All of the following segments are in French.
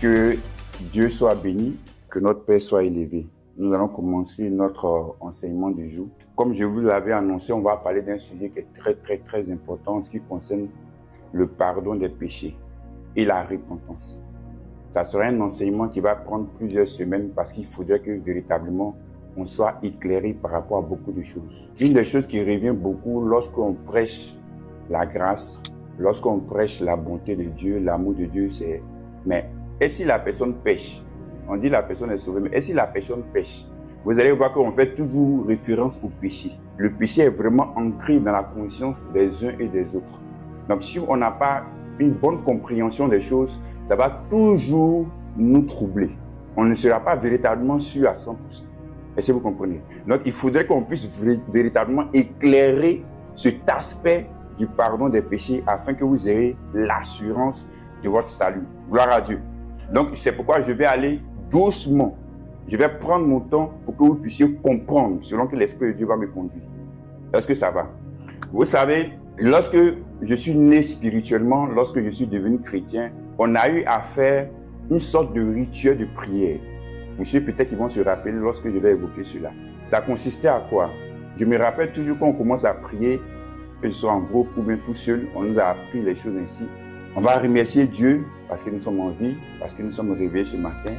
Que Dieu soit béni, que notre Père soit élevé. Nous allons commencer notre enseignement du jour. Comme je vous l'avais annoncé, on va parler d'un sujet qui est très important en ce qui concerne le pardon des péchés et la repentance. Ça sera un enseignement qui va prendre plusieurs semaines parce qu'il faudrait que véritablement on soit éclairé par rapport à beaucoup de choses. Une des choses qui revient beaucoup lorsqu'on prêche la grâce, lorsqu'on prêche la bonté de Dieu, l'amour de Dieu, c'est mais et si la personne pêche? On dit la personne est sauvée, mais et si la personne pêche? Vous allez voir qu'on fait toujours référence au péché. Le péché est vraiment ancré dans la conscience des uns et des autres. Donc si on n'a pas une bonne compréhension des choses, ça va toujours nous troubler. On ne sera pas véritablement sûr à 100%. Est-ce que vous comprenez? Donc il faudrait qu'on puisse véritablement éclairer cet aspect du pardon des péchés afin que vous ayez l'assurance de votre salut. Gloire à Dieu. Donc, c'est pourquoi je vais aller doucement. Je vais prendre mon temps pour que vous puissiez comprendre selon que l'Esprit de Dieu va me conduire. Est-ce que ça va? Vous savez, lorsque je suis né spirituellement, lorsque je suis devenu chrétien, on a eu à faire une sorte de rituel de prière. Pour ceux peut-être qui vont se rappeler lorsque je vais évoquer cela. Ça consistait à quoi? Je me rappelle toujours quand on commence à prier, que ce soit en groupe ou bien tout seul, on nous a appris les choses ainsi. On va remercier Dieu parce que nous sommes en vie, parce que nous sommes réveillés ce matin.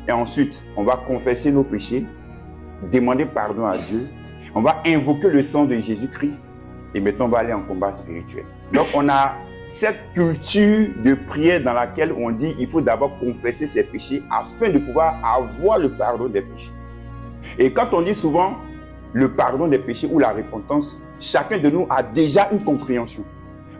Et ensuite, on va confesser nos péchés, demander pardon à Dieu. On va invoquer le sang de Jésus-Christ. Et maintenant, on va aller en combat spirituel. Donc, on a cette culture de prière dans laquelle on dit qu'il faut d'abord confesser ses péchés afin de pouvoir avoir le pardon des péchés. Et quand on dit souvent le pardon des péchés ou la repentance, chacun de nous a déjà une compréhension.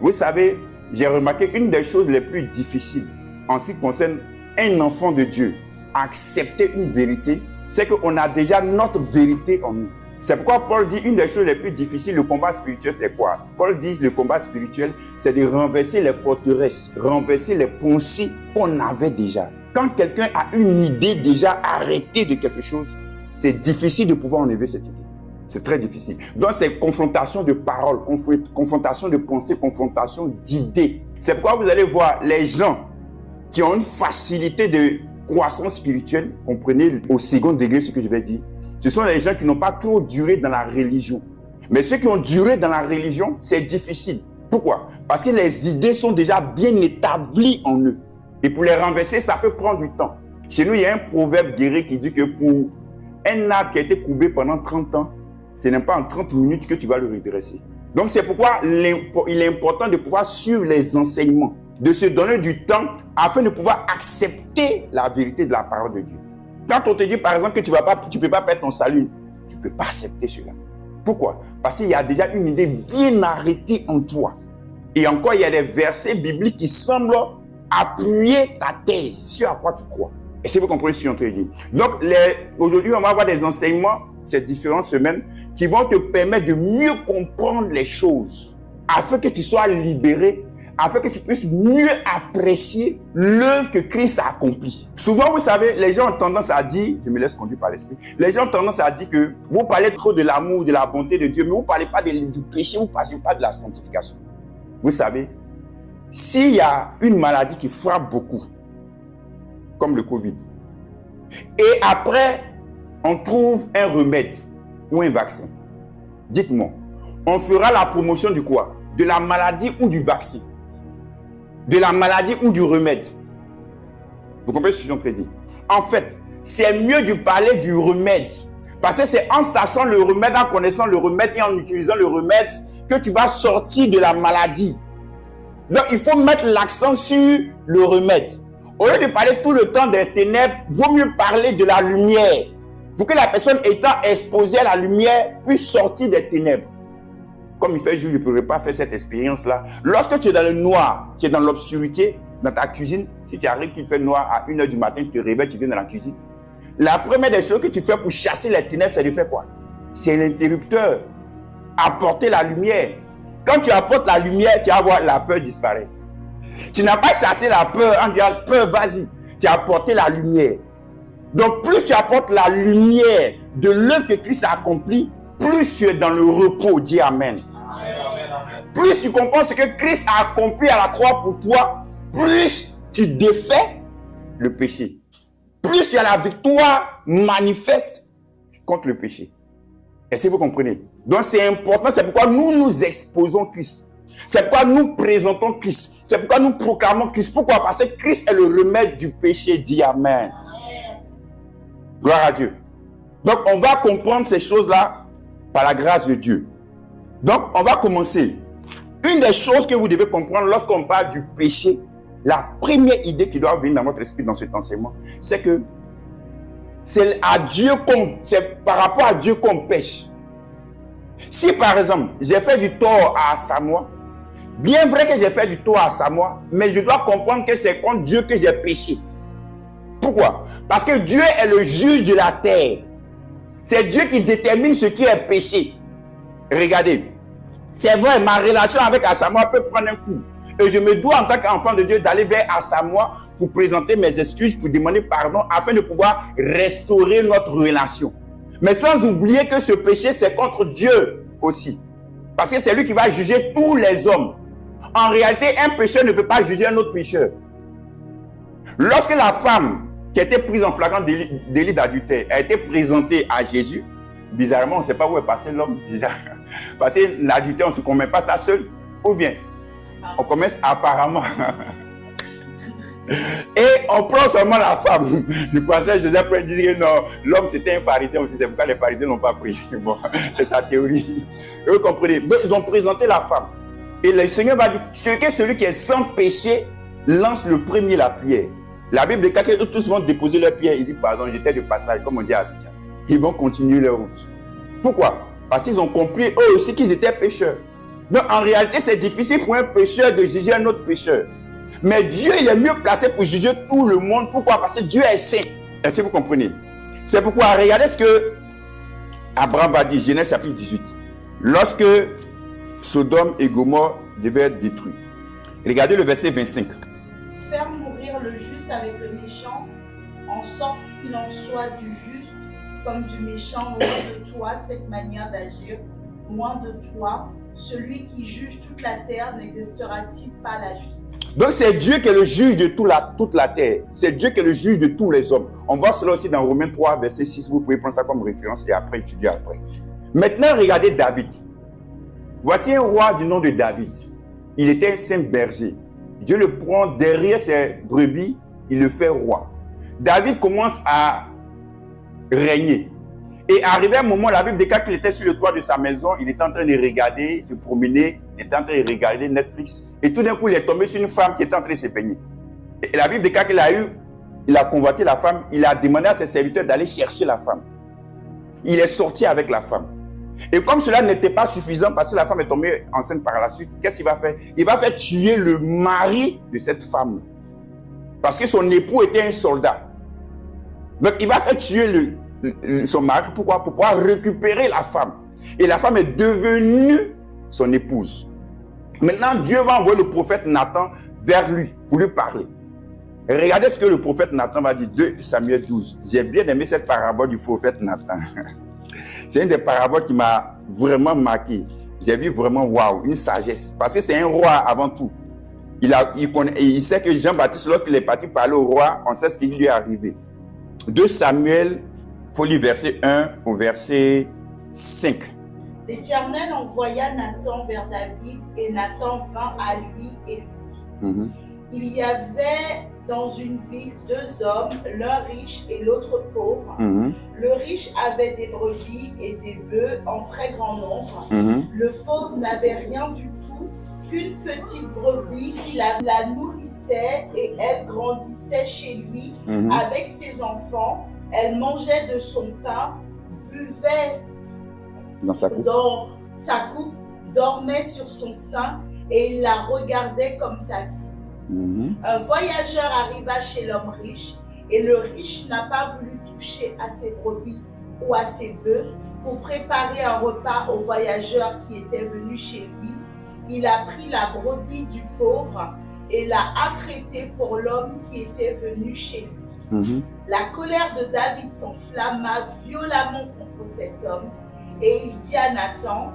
Vous savez, j'ai remarqué une des choses les plus difficiles en ce qui concerne un enfant de Dieu, accepter une vérité, c'est qu'on a déjà notre vérité en nous. C'est pourquoi Paul dit une des choses les plus difficiles, le combat spirituel, c'est quoi? Paul dit le combat spirituel, c'est de renverser les forteresses, renverser les pensées qu'on avait déjà. Quand quelqu'un a une idée déjà arrêtée de quelque chose, c'est difficile de pouvoir enlever cette idée. C'est très difficile. Donc, c'est confrontation de paroles, confrontation de pensées, confrontation d'idées. C'est pourquoi vous allez voir les gens qui ont une facilité de croissance spirituelle, comprenez au second degré ce que je vais dire, ce sont les gens qui n'ont pas trop duré dans la religion. Mais ceux qui ont duré dans la religion, c'est difficile. Pourquoi? Parce que les idées sont déjà bien établies en eux. Et pour les renverser, ça peut prendre du temps. Chez nous, il y a un proverbe guéri qui dit que pour un arbre qui a été courbé pendant 30 ans, ce n'est pas en 30 minutes que tu vas le redresser. Donc, c'est pourquoi il est important de pouvoir suivre les enseignements, de se donner du temps afin de pouvoir accepter la vérité de la parole de Dieu. Quand on te dit, par exemple, que tu ne peux pas perdre ton salut, tu ne peux pas accepter cela. Pourquoi? Parce qu'il y a déjà une idée bien arrêtée en toi. Et encore, il y a des versets bibliques qui semblent appuyer ta thèse sur à quoi tu crois. Et si vous comprenez ce que je suis en train de dire. Donc, aujourd'hui, on va avoir des enseignements, ces différentes semaines, qui vont te permettre de mieux comprendre les choses, afin que tu sois libéré, afin que tu puisses mieux apprécier l'œuvre que Christ a accomplie. Souvent, vous savez, les gens ont tendance à dire, je me laisse conduire par l'esprit, les gens ont tendance à dire que vous parlez trop de l'amour, de la bonté de Dieu, mais vous ne parlez pas du péché, vous ne parlez pas de la sanctification. Vous savez, s'il y a une maladie qui frappe beaucoup, comme le Covid, et après, on trouve un remède ou un vaccin, dites-moi, on fera la promotion du quoi? De la maladie ou du vaccin? De la maladie ou du remède? Vous comprenez ce que je suis en train de dire? En fait, c'est mieux de parler du remède. Parce que c'est en sachant le remède, en connaissant le remède et en utilisant le remède que tu vas sortir de la maladie. Donc, il faut mettre l'accent sur le remède. Au lieu de parler tout le temps des ténèbres, vaut mieux parler de la lumière. Pour que la personne étant exposée à la lumière puisse sortir des ténèbres. Comme il fait jour, je ne pourrais pas faire cette expérience-là. Lorsque tu es dans le noir, tu es dans l'obscurité, dans ta cuisine, si tu arrives qu'il fait noir à 1h du matin, tu te réveilles, tu viens dans la cuisine. La première des choses que tu fais pour chasser les ténèbres, c'est de faire quoi? C'est l'interrupteur. Apporter la lumière. Quand tu apportes la lumière, tu vas voir la peur disparaître. Tu n'as pas chassé la peur en disant peur, vas-y. Tu as apporté la lumière. Donc, plus tu apportes la lumière de l'œuvre que Christ a accomplie, plus tu es dans le repos. Dis Amen. Plus tu comprends ce que Christ a accompli à la croix pour toi, plus tu défais le péché, plus tu as la victoire manifeste contre le péché. Est-ce que vous comprenez? Donc c'est important, c'est pourquoi nous nous exposons Christ. C'est pourquoi nous présentons Christ. C'est pourquoi nous proclamons Christ. Pourquoi? Parce que Christ est le remède du péché. Dis Amen. Gloire à Dieu. Donc on va comprendre ces choses-là par la grâce de Dieu. Donc on va commencer. Une des choses que vous devez comprendre lorsqu'on parle du péché, la première idée qui doit venir dans votre esprit dans cet enseignement, c'est que c'est par rapport à Dieu qu'on pêche. Si par exemple, j'ai fait du tort à Samoa, bien vrai que j'ai fait du tort à Samoa, mais je dois comprendre que c'est contre Dieu que j'ai péché. Pourquoi? Parce que Dieu est le juge de la terre. C'est Dieu qui détermine ce qui est péché. Regardez, c'est vrai, ma relation avec Asamoah peut prendre un coup. Et je me dois en tant qu'enfant de Dieu d'aller vers Asamoah pour présenter mes excuses, pour demander pardon, afin de pouvoir restaurer notre relation. Mais sans oublier que ce péché, c'est contre Dieu aussi. Parce que c'est lui qui va juger tous les hommes. En réalité, un pécheur ne peut pas juger un autre pécheur. Lorsque la femme qui a été prise en flagrant délit d'adultère a été présentée à Jésus, bizarrement, on ne sait pas où est passé l'homme déjà. Parce que l'adultère, on ne se commet pas ça seul. Ou bien, on commence apparemment. Et on prend seulement la femme. Le pasteur Joseph dit que non, l'homme c'était un pharisien aussi. C'est pourquoi les pharisiens n'ont pas pris. Bon, c'est sa théorie. Et vous comprenez? Donc, ils ont présenté la femme. Et le Seigneur va dire que celui qui est sans péché lance le premier la prière. La Bible dit que tous vont déposer leur pierre. Il dit pardon, j'étais de passage, comme on dit à Abidjan. Ils vont continuer leur route. Pourquoi? Parce qu'ils ont compris eux aussi qu'ils étaient pécheurs. Donc en réalité, c'est difficile pour un pécheur de juger un autre pécheur. Mais Dieu, il est mieux placé pour juger tout le monde. Pourquoi? Parce que Dieu est saint. Est-ce que vous comprenez? C'est pourquoi, regardez ce que Abraham va dire, Genèse chapitre 18. Lorsque Sodome et Gomorrhe devaient être détruits. Regardez le verset 25. Faire mourir le juste avec le méchant, en sorte qu'il en soit du juste comme du méchant, loin de toi cette manière d'agir, loin de toi, celui qui juge toute la terre, n'existera-t-il pas la justice? Donc c'est Dieu qui est le juge de toute la terre. C'est Dieu qui est le juge de tous les hommes. On voit cela aussi dans Romains 3, verset 6. Vous pouvez prendre ça comme référence et après étudier après. Maintenant, regardez David. Voici un roi du nom de David. Il était un saint berger. Dieu le prend derrière ses brebis, il le fait roi. David commence à régner. Et arrivé un moment, la Bible déclare qu'il était sur le toit de sa maison, il était en train de regarder, se promener, il était en train de regarder Netflix. Et tout d'un coup, il est tombé sur une femme qui était en train de se baigner. Et la Bible déclare il a convoité la femme, il a demandé à ses serviteurs d'aller chercher la femme. Il est sorti avec la femme. Et comme cela n'était pas suffisant, parce que la femme est tombée enceinte par la suite, qu'est-ce qu'il va faire? Il va faire tuer le mari de cette femme. Parce que son époux était un soldat. Donc il va faire tuer son mari. Pourquoi? Pour pouvoir récupérer la femme. Et la femme est devenue son épouse. Maintenant, Dieu va envoyer le prophète Nathan vers lui pour lui parler. Et regardez ce que le prophète Nathan va dire, 2 Samuel 12. J'ai bien aimé cette parabole du prophète Nathan. C'est une des paraboles qui m'a vraiment marqué. J'ai vu vraiment, waouh, une sagesse. Parce que c'est un roi avant tout. Il sait que Jean-Baptiste, lorsqu'il est parti parler au roi, on sait ce qui lui est arrivé. 2 Samuel, il faut lire verset 1 au verset 5. L'Éternel envoya Nathan vers David et Nathan vint à lui et lui dit, Il y avait dans une ville 2 hommes, l'un riche et l'autre pauvre. Le riche avait des brebis et des bœufs en très grand nombre. Le pauvre n'avait rien du tout qu'une petite brebis qui la nourrissait et elle grandissait chez lui avec ses enfants. Elle mangeait de son pain, buvait dans sa coupe, dormait sur son sein et il la regardait comme sa fille. Un voyageur arriva chez l'homme riche et le riche n'a pas voulu toucher à ses brebis ou à ses bœufs pour préparer un repas au voyageur qui était venu chez lui. Il a pris la brebis du pauvre et l'a apprêtée pour l'homme qui était venu chez lui. La colère de David s'enflamma violemment contre cet homme et il dit à Nathan,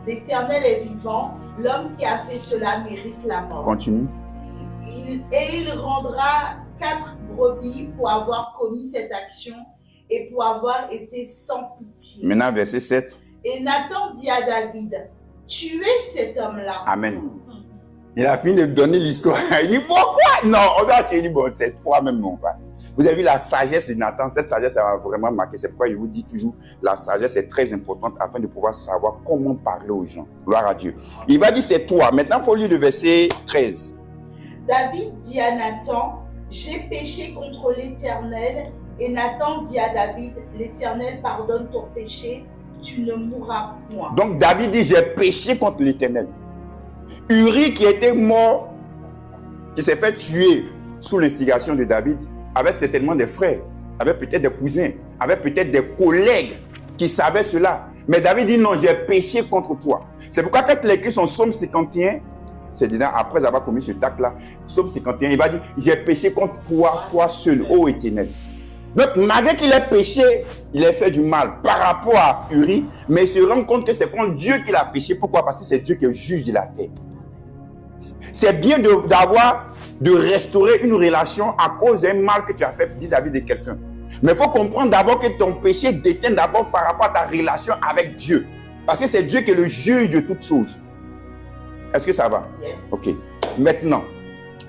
l'Éternel est vivant, l'homme qui a fait cela mérite la mort. Continue. Et il rendra 4 brebis pour avoir commis cette action et pour avoir été sans pitié. Maintenant, verset 7. Et Nathan dit à David, tuez cet homme-là. Amen. Il a fini de donner l'histoire. Il dit, pourquoi? Non, on doit tuer. Il dit, bon, cette fois même, non. Vous avez vu la sagesse de Nathan. Cette sagesse, ça va vraiment marquer. C'est pourquoi je vous dis toujours, la sagesse est très importante afin de pouvoir savoir comment parler aux gens. Gloire à Dieu. Il va dire, c'est toi. Maintenant, pour lire le verset 13. David dit à Nathan, j'ai péché contre l'Éternel. Et Nathan dit à David, l'Éternel pardonne ton péché, tu ne mourras point. Donc David dit, j'ai péché contre l'Éternel. Uri qui était mort, qui s'est fait tuer sous l'instigation de David, avait certainement des frères, avait peut-être des cousins, avait peut-être des collègues qui savaient cela. Mais David dit, non, j'ai péché contre toi. C'est pourquoi quand il écrit son psaume 51, c'est dedans, après avoir commis ce acte-là, psaume 51, il va dire, j'ai péché contre toi, toi seul, ô Éternel. Donc, malgré qu'il ait péché, il a fait du mal par rapport à Uri, mais il se rend compte que c'est contre Dieu qu'il a péché. Pourquoi? Parce que c'est Dieu qui est juge de la terre. C'est bien de restaurer une relation à cause d'un mal que tu as fait vis-à-vis de quelqu'un. Mais il faut comprendre d'abord que ton péché déteint d'abord par rapport à ta relation avec Dieu. Parce que c'est Dieu qui est le juge de toutes choses. Est-ce que ça va? Yes. Ok. Maintenant,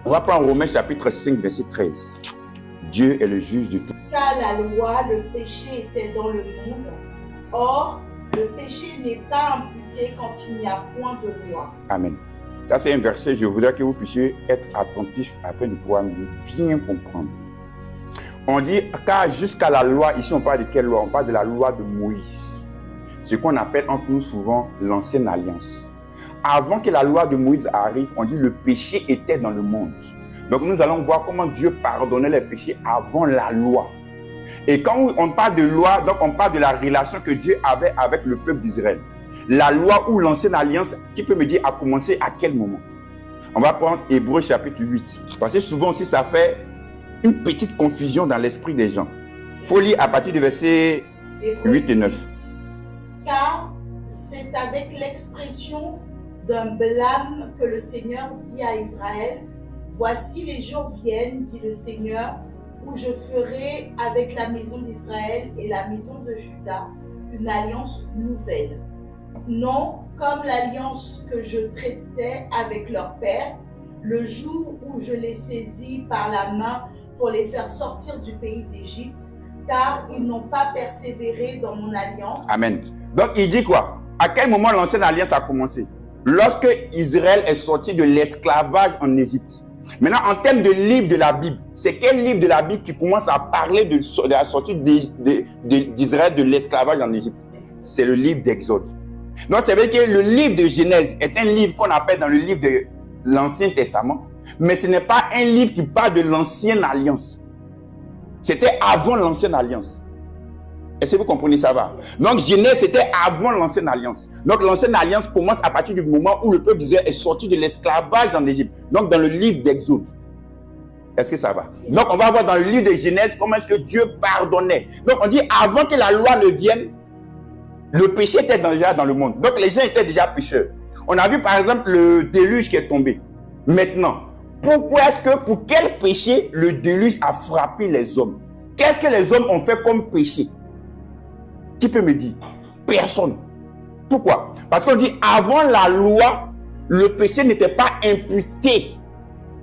on va prendre Romains chapitre 5, verset 13. Dieu est le juge de tout. Car la loi, le péché était dans le monde. Or, le péché n'est pas imputé quand il n'y a point de loi. Amen. Ça, c'est un verset, je voudrais que vous puissiez être attentifs afin de pouvoir bien comprendre. On dit, car jusqu'à la loi, ici on parle de quelle loi? On parle de la loi de Moïse. Ce qu'on appelle entre nous souvent l'ancienne alliance. Avant que la loi de Moïse arrive, on dit le péché était dans le monde. Donc nous allons voir comment Dieu pardonnait les péchés avant la loi. Et quand on parle de loi, donc on parle de la relation que Dieu avait avec le peuple d'Israël. La loi ou l'ancienne alliance, qui peut me dire a commencé à quel moment? On va prendre Hébreux chapitre 8. Parce que souvent aussi ça fait une petite confusion dans l'esprit des gens. Il faut lire à partir du verset 8 et 9. Car c'est avec l'expression d'un blâme que le Seigneur dit à Israël, voici les jours viennent, dit le Seigneur, où je ferai avec la maison d'Israël et la maison de Juda une alliance nouvelle. Non comme l'alliance que je traitais avec leur père, le jour où je les saisis par la main pour les faire sortir du pays d'Égypte, car ils n'ont pas persévéré dans mon alliance. Amen. Donc il dit quoi? À quel moment l'ancienne alliance a commencé? Lorsque Israël est sorti de l'esclavage en Égypte. Maintenant, en termes de livre de la Bible, c'est quel livre de la Bible qui commence à parler de la sortie d'Israël de l'esclavage en Égypte? C'est le livre d'Exode. Donc, c'est vrai que le livre de Genèse est un livre qu'on appelle dans le livre de l'Ancien Testament, mais ce n'est pas un livre qui parle de l'ancienne alliance. C'était avant l'ancienne alliance. Est-ce que vous comprenez ça va? Donc Genèse c'était avant l'ancienne alliance. Donc l'ancienne alliance commence à partir du moment où le peuple d'Israël est sorti de l'esclavage en Égypte. Donc dans le livre d'Exode. Est-ce que ça va? Donc on va voir dans le livre de Genèse comment est-ce que Dieu pardonnait. Donc on dit avant que la loi ne vienne, le péché était déjà dans le monde. Donc les gens étaient déjà pécheurs. On a vu par exemple le déluge qui est tombé. Maintenant, pourquoi est-ce que, pour quel péché le déluge a frappé les hommes? Qu'est-ce que les hommes ont fait comme péché? Qui peut me dire? Personne. Pourquoi? Parce qu'on dit avant la loi, le péché n'était pas imputé.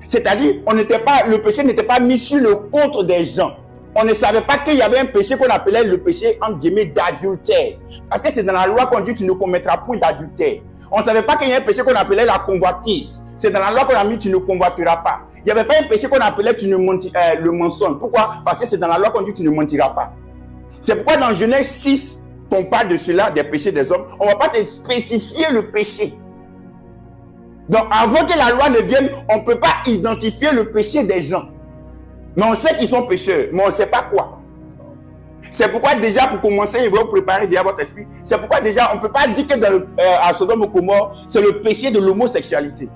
C'est-à-dire, le péché n'était pas mis sur le compte des gens. On ne savait pas qu'il y avait un péché qu'on appelait le péché entre guillemets d'adultère. Parce que c'est dans la loi qu'on dit tu ne commettras point d'adultère. On ne savait pas qu'il y a un péché qu'on appelait la convoitise. C'est dans la loi qu'on a mis tu ne convoiteras pas. Il n'y avait pas un péché qu'on appelait le mensonge. Pourquoi? Parce que c'est dans la loi qu'on dit tu ne mentiras pas. C'est pourquoi dans Genèse 6, qu'on parle de cela, des péchés des hommes, on ne va pas te spécifier le péché. Donc avant que la loi ne vienne, on ne peut pas identifier le péché des gens. Mais on sait qu'ils sont pécheurs, mais on ne sait pas quoi. C'est pourquoi déjà pour commencer, il va vous préparer déjà votre esprit. C'est pourquoi déjà on ne peut pas dire que à Sodome et Gomorrhe, c'est le péché de l'homosexualité.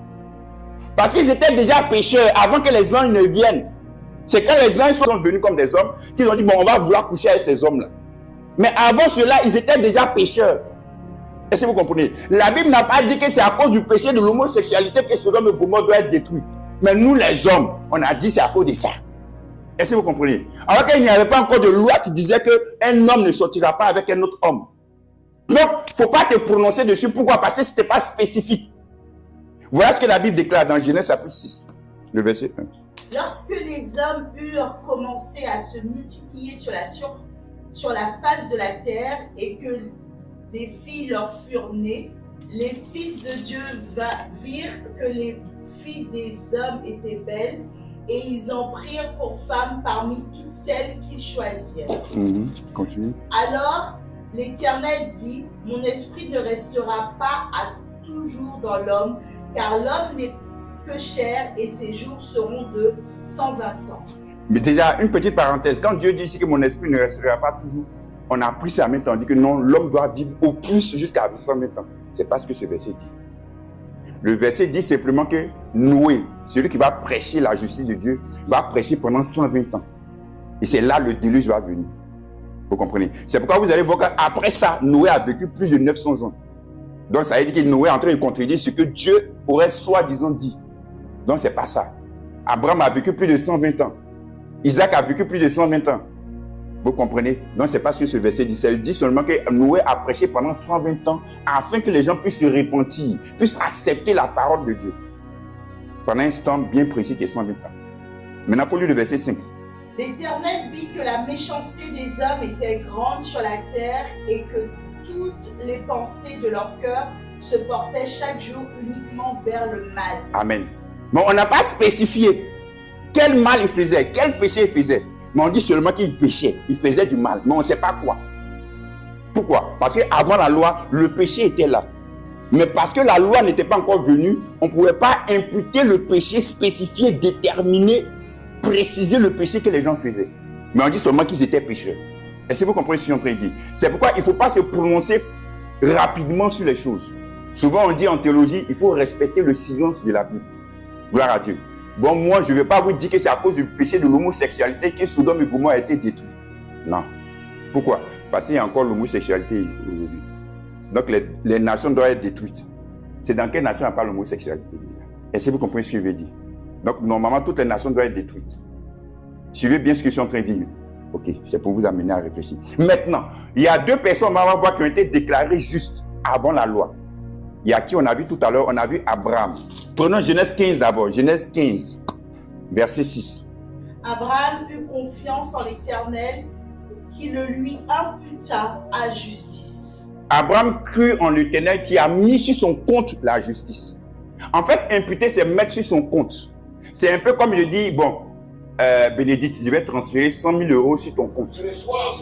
Parce qu'ils étaient déjà pécheurs avant que les anges ne viennent. C'est quand les anges sont venus comme des hommes qu'ils ont dit, bon, on va vouloir coucher avec ces hommes-là. Mais avant cela, ils étaient déjà pécheurs. Est-ce que vous comprenez? La Bible n'a pas dit que c'est à cause du péché de l'homosexualité que Sodome et Gomorrhe doit être détruit. Mais nous, les hommes, on a dit c'est à cause de ça. Est-ce que vous comprenez? Alors qu'il n'y avait pas encore de loi qui disait qu'un homme ne sortira pas avec un autre homme. Donc, il ne faut pas te prononcer dessus. Pourquoi? Parce que ce n'était pas spécifique. Voilà ce que la Bible déclare dans Genèse chapitre 6, le verset 1. Lorsque les hommes eurent commencé à se multiplier sur la face de la terre et que des filles leur furent nées, les fils de Dieu virent que les filles des hommes étaient belles et ils en prirent pour femmes parmi toutes celles qu'ils choisirent. Continue. Alors l'Éternel dit, mon esprit ne restera pas à toujours dans l'homme, car l'homme n'est que chair et ses jours seront de 120 ans. Mais déjà, une petite parenthèse, quand Dieu dit ici que mon esprit ne restera pas toujours, on a pris ça en même temps, on dit que non, l'homme doit vivre au plus jusqu'à 120 ans. C'est pas ce que ce verset dit. Le verset dit simplement que Noé, celui qui va prêcher la justice de Dieu, va prêcher pendant 120 ans. Et c'est là le déluge va venir. Vous comprenez? C'est pourquoi vous allez voir qu'après ça, Noé a vécu plus de 900 ans. Donc ça veut dire que Noé est en train de contredire ce que Dieu aurait soi-disant dit. Donc c'est pas ça. Abraham a vécu plus de 120 ans. Isaac a vécu plus de 120 ans. Vous comprenez? Donc c'est pas ce que ce verset dit. Ça dit seulement que Noé a prêché pendant 120 ans afin que les gens puissent se repentir, puissent accepter la parole de Dieu. Pendant un temps bien précis qui est 120 ans. Maintenant, il faut lire le verset 5. L'Éternel vit que la méchanceté des hommes était grande sur la terre et que toutes les pensées de leur cœur se portaient chaque jour uniquement vers le mal. Amen. Mais on n'a pas spécifié quel mal il faisait, quel péché il faisait. Mais on dit seulement qu'il péchait, il faisait du mal, mais on ne sait pas quoi. Pourquoi? Parce qu'avant la loi, le péché était là. Mais parce que la loi n'était pas encore venue, on ne pouvait pas imputer le péché spécifié, déterminer, préciser le péché que les gens faisaient. Mais on dit seulement qu'ils étaient pécheurs. Est-ce que vous comprenez ce que je suis en train de dire? C'est pourquoi il ne faut pas se prononcer rapidement sur les choses. Souvent on dit en théologie, il faut respecter le silence de la Bible. Gloire à Dieu. Bon, moi, je ne vais pas vous dire que c'est à cause du péché de l'homosexualité que Sodome et Gomorrhe a été détruit. Non. Pourquoi? Parce qu'il y a encore l'homosexualité aujourd'hui. Donc, les nations doivent être détruites. C'est dans quelle nation il n'y a pas l'homosexualité? Est-ce que vous comprenez ce que je veux dire? Donc, normalement, toutes les nations doivent être détruites. Suivez bien ce que je suis en train de dire. Ok, c'est pour vous amener à réfléchir. Maintenant, il y a deux personnes, on va voir, qui ont été déclarées justes avant la loi. Il y a qui on a vu tout à l'heure? On a vu Abraham. Prenons Genèse 15 d'abord. Genèse 15, verset 6. Abraham eut confiance en l'Éternel qui le lui imputa à justice. Abraham crut en l'Éternel qui a mis sur son compte la justice. En fait, imputer, c'est mettre sur son compte. C'est un peu comme je dis, bon, Bénédicte, je vais transférer 100 000 euros sur ton compte. Le soir.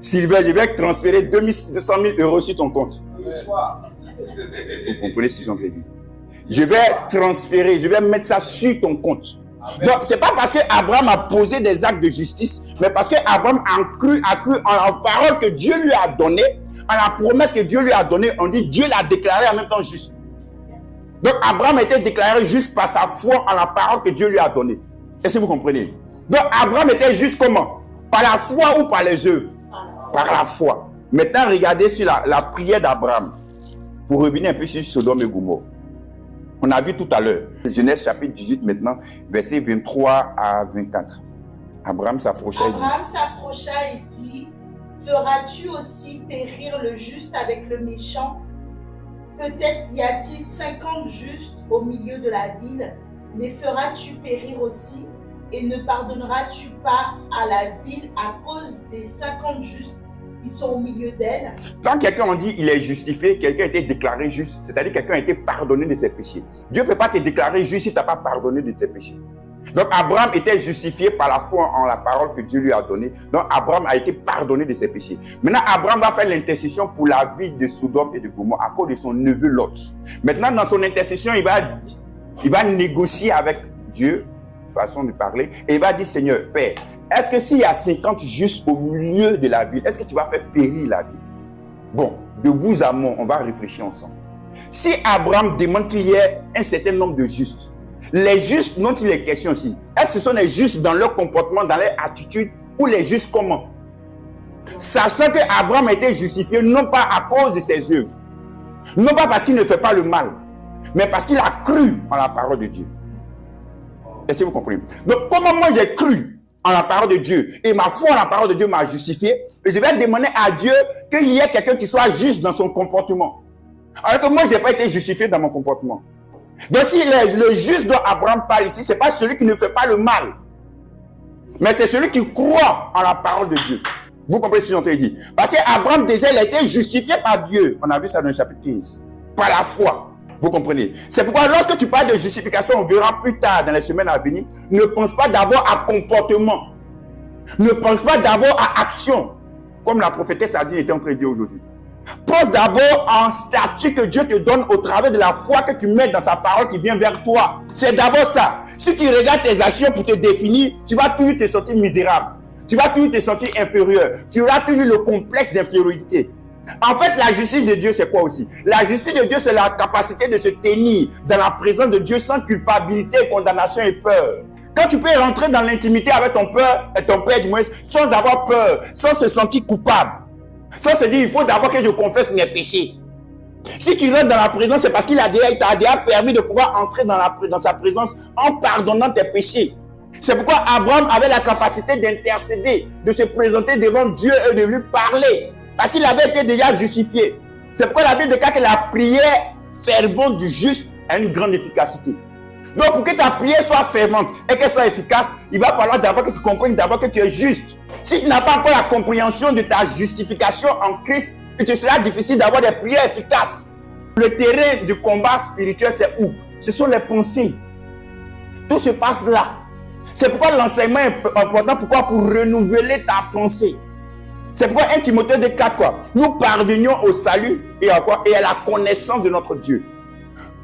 Sylvain, je vais transférer 200 000 euros sur ton compte. Le soir. Vous comprenez ce que je dis? Je vais transférer, je vais mettre ça sur ton compte. Amen. Donc, ce n'est pas parce qu'Abraham a posé des actes de justice, mais parce qu'Abraham a cru en la parole que Dieu lui a donnée, en la promesse que Dieu lui a donnée. On dit Dieu l'a déclaré en même temps juste. Donc, Abraham a été déclaré juste par sa foi en la parole que Dieu lui a donnée. Est-ce que vous comprenez? Donc, Abraham était juste comment? Par la foi ou par les œuvres? Par la foi. Maintenant, regardez sur la prière d'Abraham. Pour revenir un peu sur Sodome et Gomorrhe. On a vu tout à l'heure, Genèse chapitre 18 maintenant, versets 23 à 24. Abraham s'approcha et dit, feras-tu aussi périr le juste avec le méchant? Peut-être y a-t-il 50 justes au milieu de la ville. Les feras-tu périr aussi? Et ne pardonneras-tu pas à la ville à cause des 50 justes qui sont au milieu d'elle? Quand quelqu'un on dit il est justifié, quelqu'un a été déclaré juste, c'est-à-dire quelqu'un a été pardonné de ses péchés. Dieu ne peut pas te déclarer juste si tu n'as pas pardonné de tes péchés. Donc Abraham était justifié par la foi en la parole que Dieu lui a donnée. Donc Abraham a été pardonné de ses péchés. Maintenant Abraham va faire l'intercession pour la vie de Sodome et de Gomorrhe à cause de son neveu Lot. Maintenant dans son intercession, il va négocier avec Dieu, façon de parler, et il va dire Seigneur, Père, est-ce que s'il y a 50 justes au milieu de la ville, est-ce que tu vas faire périr la ville? Bon, de vous à moi, on va réfléchir ensemble. Si Abraham demande qu'il y ait un certain nombre de justes, les justes dont il est question aussi, est-ce que ce sont les justes dans leur comportement, dans leur attitude, ou les justes comment? Sachant que Abraham a été justifié non pas à cause de ses œuvres, non pas parce qu'il ne fait pas le mal, mais parce qu'il a cru en la parole de Dieu. Est-ce que vous comprenez? Donc, comment moi j'ai cru en la parole de Dieu et ma foi en la parole de Dieu m'a justifié, et je vais demander à Dieu qu'il y ait quelqu'un qui soit juste dans son comportement. Alors que moi, je n'ai pas été justifié dans mon comportement. Donc, si le juste dont Abraham parle ici, ce n'est pas celui qui ne fait pas le mal, mais c'est celui qui croit en la parole de Dieu. Vous comprenez ce que j'ai dit? Parce qu'Abraham, déjà, il a été justifié par Dieu. On a vu ça dans le chapitre 15. Par la foi. Vous comprenez? C'est pourquoi lorsque tu parles de justification, on verra plus tard dans les semaines à venir, ne pense pas d'abord à comportement. Ne pense pas d'abord à action. Comme la prophétesse Adine était en train de dire aujourd'hui. Pense d'abord en statut que Dieu te donne au travers de la foi que tu mets dans sa parole qui vient vers toi. C'est d'abord ça. Si tu regardes tes actions pour te définir, tu vas toujours te sentir misérable. Tu vas toujours te sentir inférieur. Tu auras toujours le complexe d'infériorité. En fait, la justice de Dieu, c'est quoi aussi? La justice de Dieu, c'est la capacité de se tenir dans la présence de Dieu sans culpabilité, condamnation et peur. Quand tu peux rentrer dans l'intimité avec ton père, du moins, sans avoir peur, sans se sentir coupable, sans se dire, il faut d'abord que je confesse mes péchés. Si tu rentres dans la présence, c'est parce qu'il t'a déjà permis de pouvoir entrer dans sa présence en pardonnant tes péchés. C'est pourquoi Abraham avait la capacité d'intercéder, de se présenter devant Dieu et de lui parler. Parce qu'il avait été déjà justifié. C'est pourquoi la Bible déclare que la prière fervente du juste a une grande efficacité. Donc pour que ta prière soit fervente et qu'elle soit efficace, il va falloir d'abord que tu comprennes d'abord que tu es juste. Si tu n'as pas encore la compréhension de ta justification en Christ, il te sera difficile d'avoir des prières efficaces. Le terrain du combat spirituel, c'est où? Ce sont les pensées. Tout se passe là. C'est pourquoi l'enseignement est important. Pourquoi? Pour renouveler ta pensée. C'est pourquoi 1 Timothée 2,4 quoi? Nous parvenions au salut et à quoi? Et à la connaissance de notre Dieu.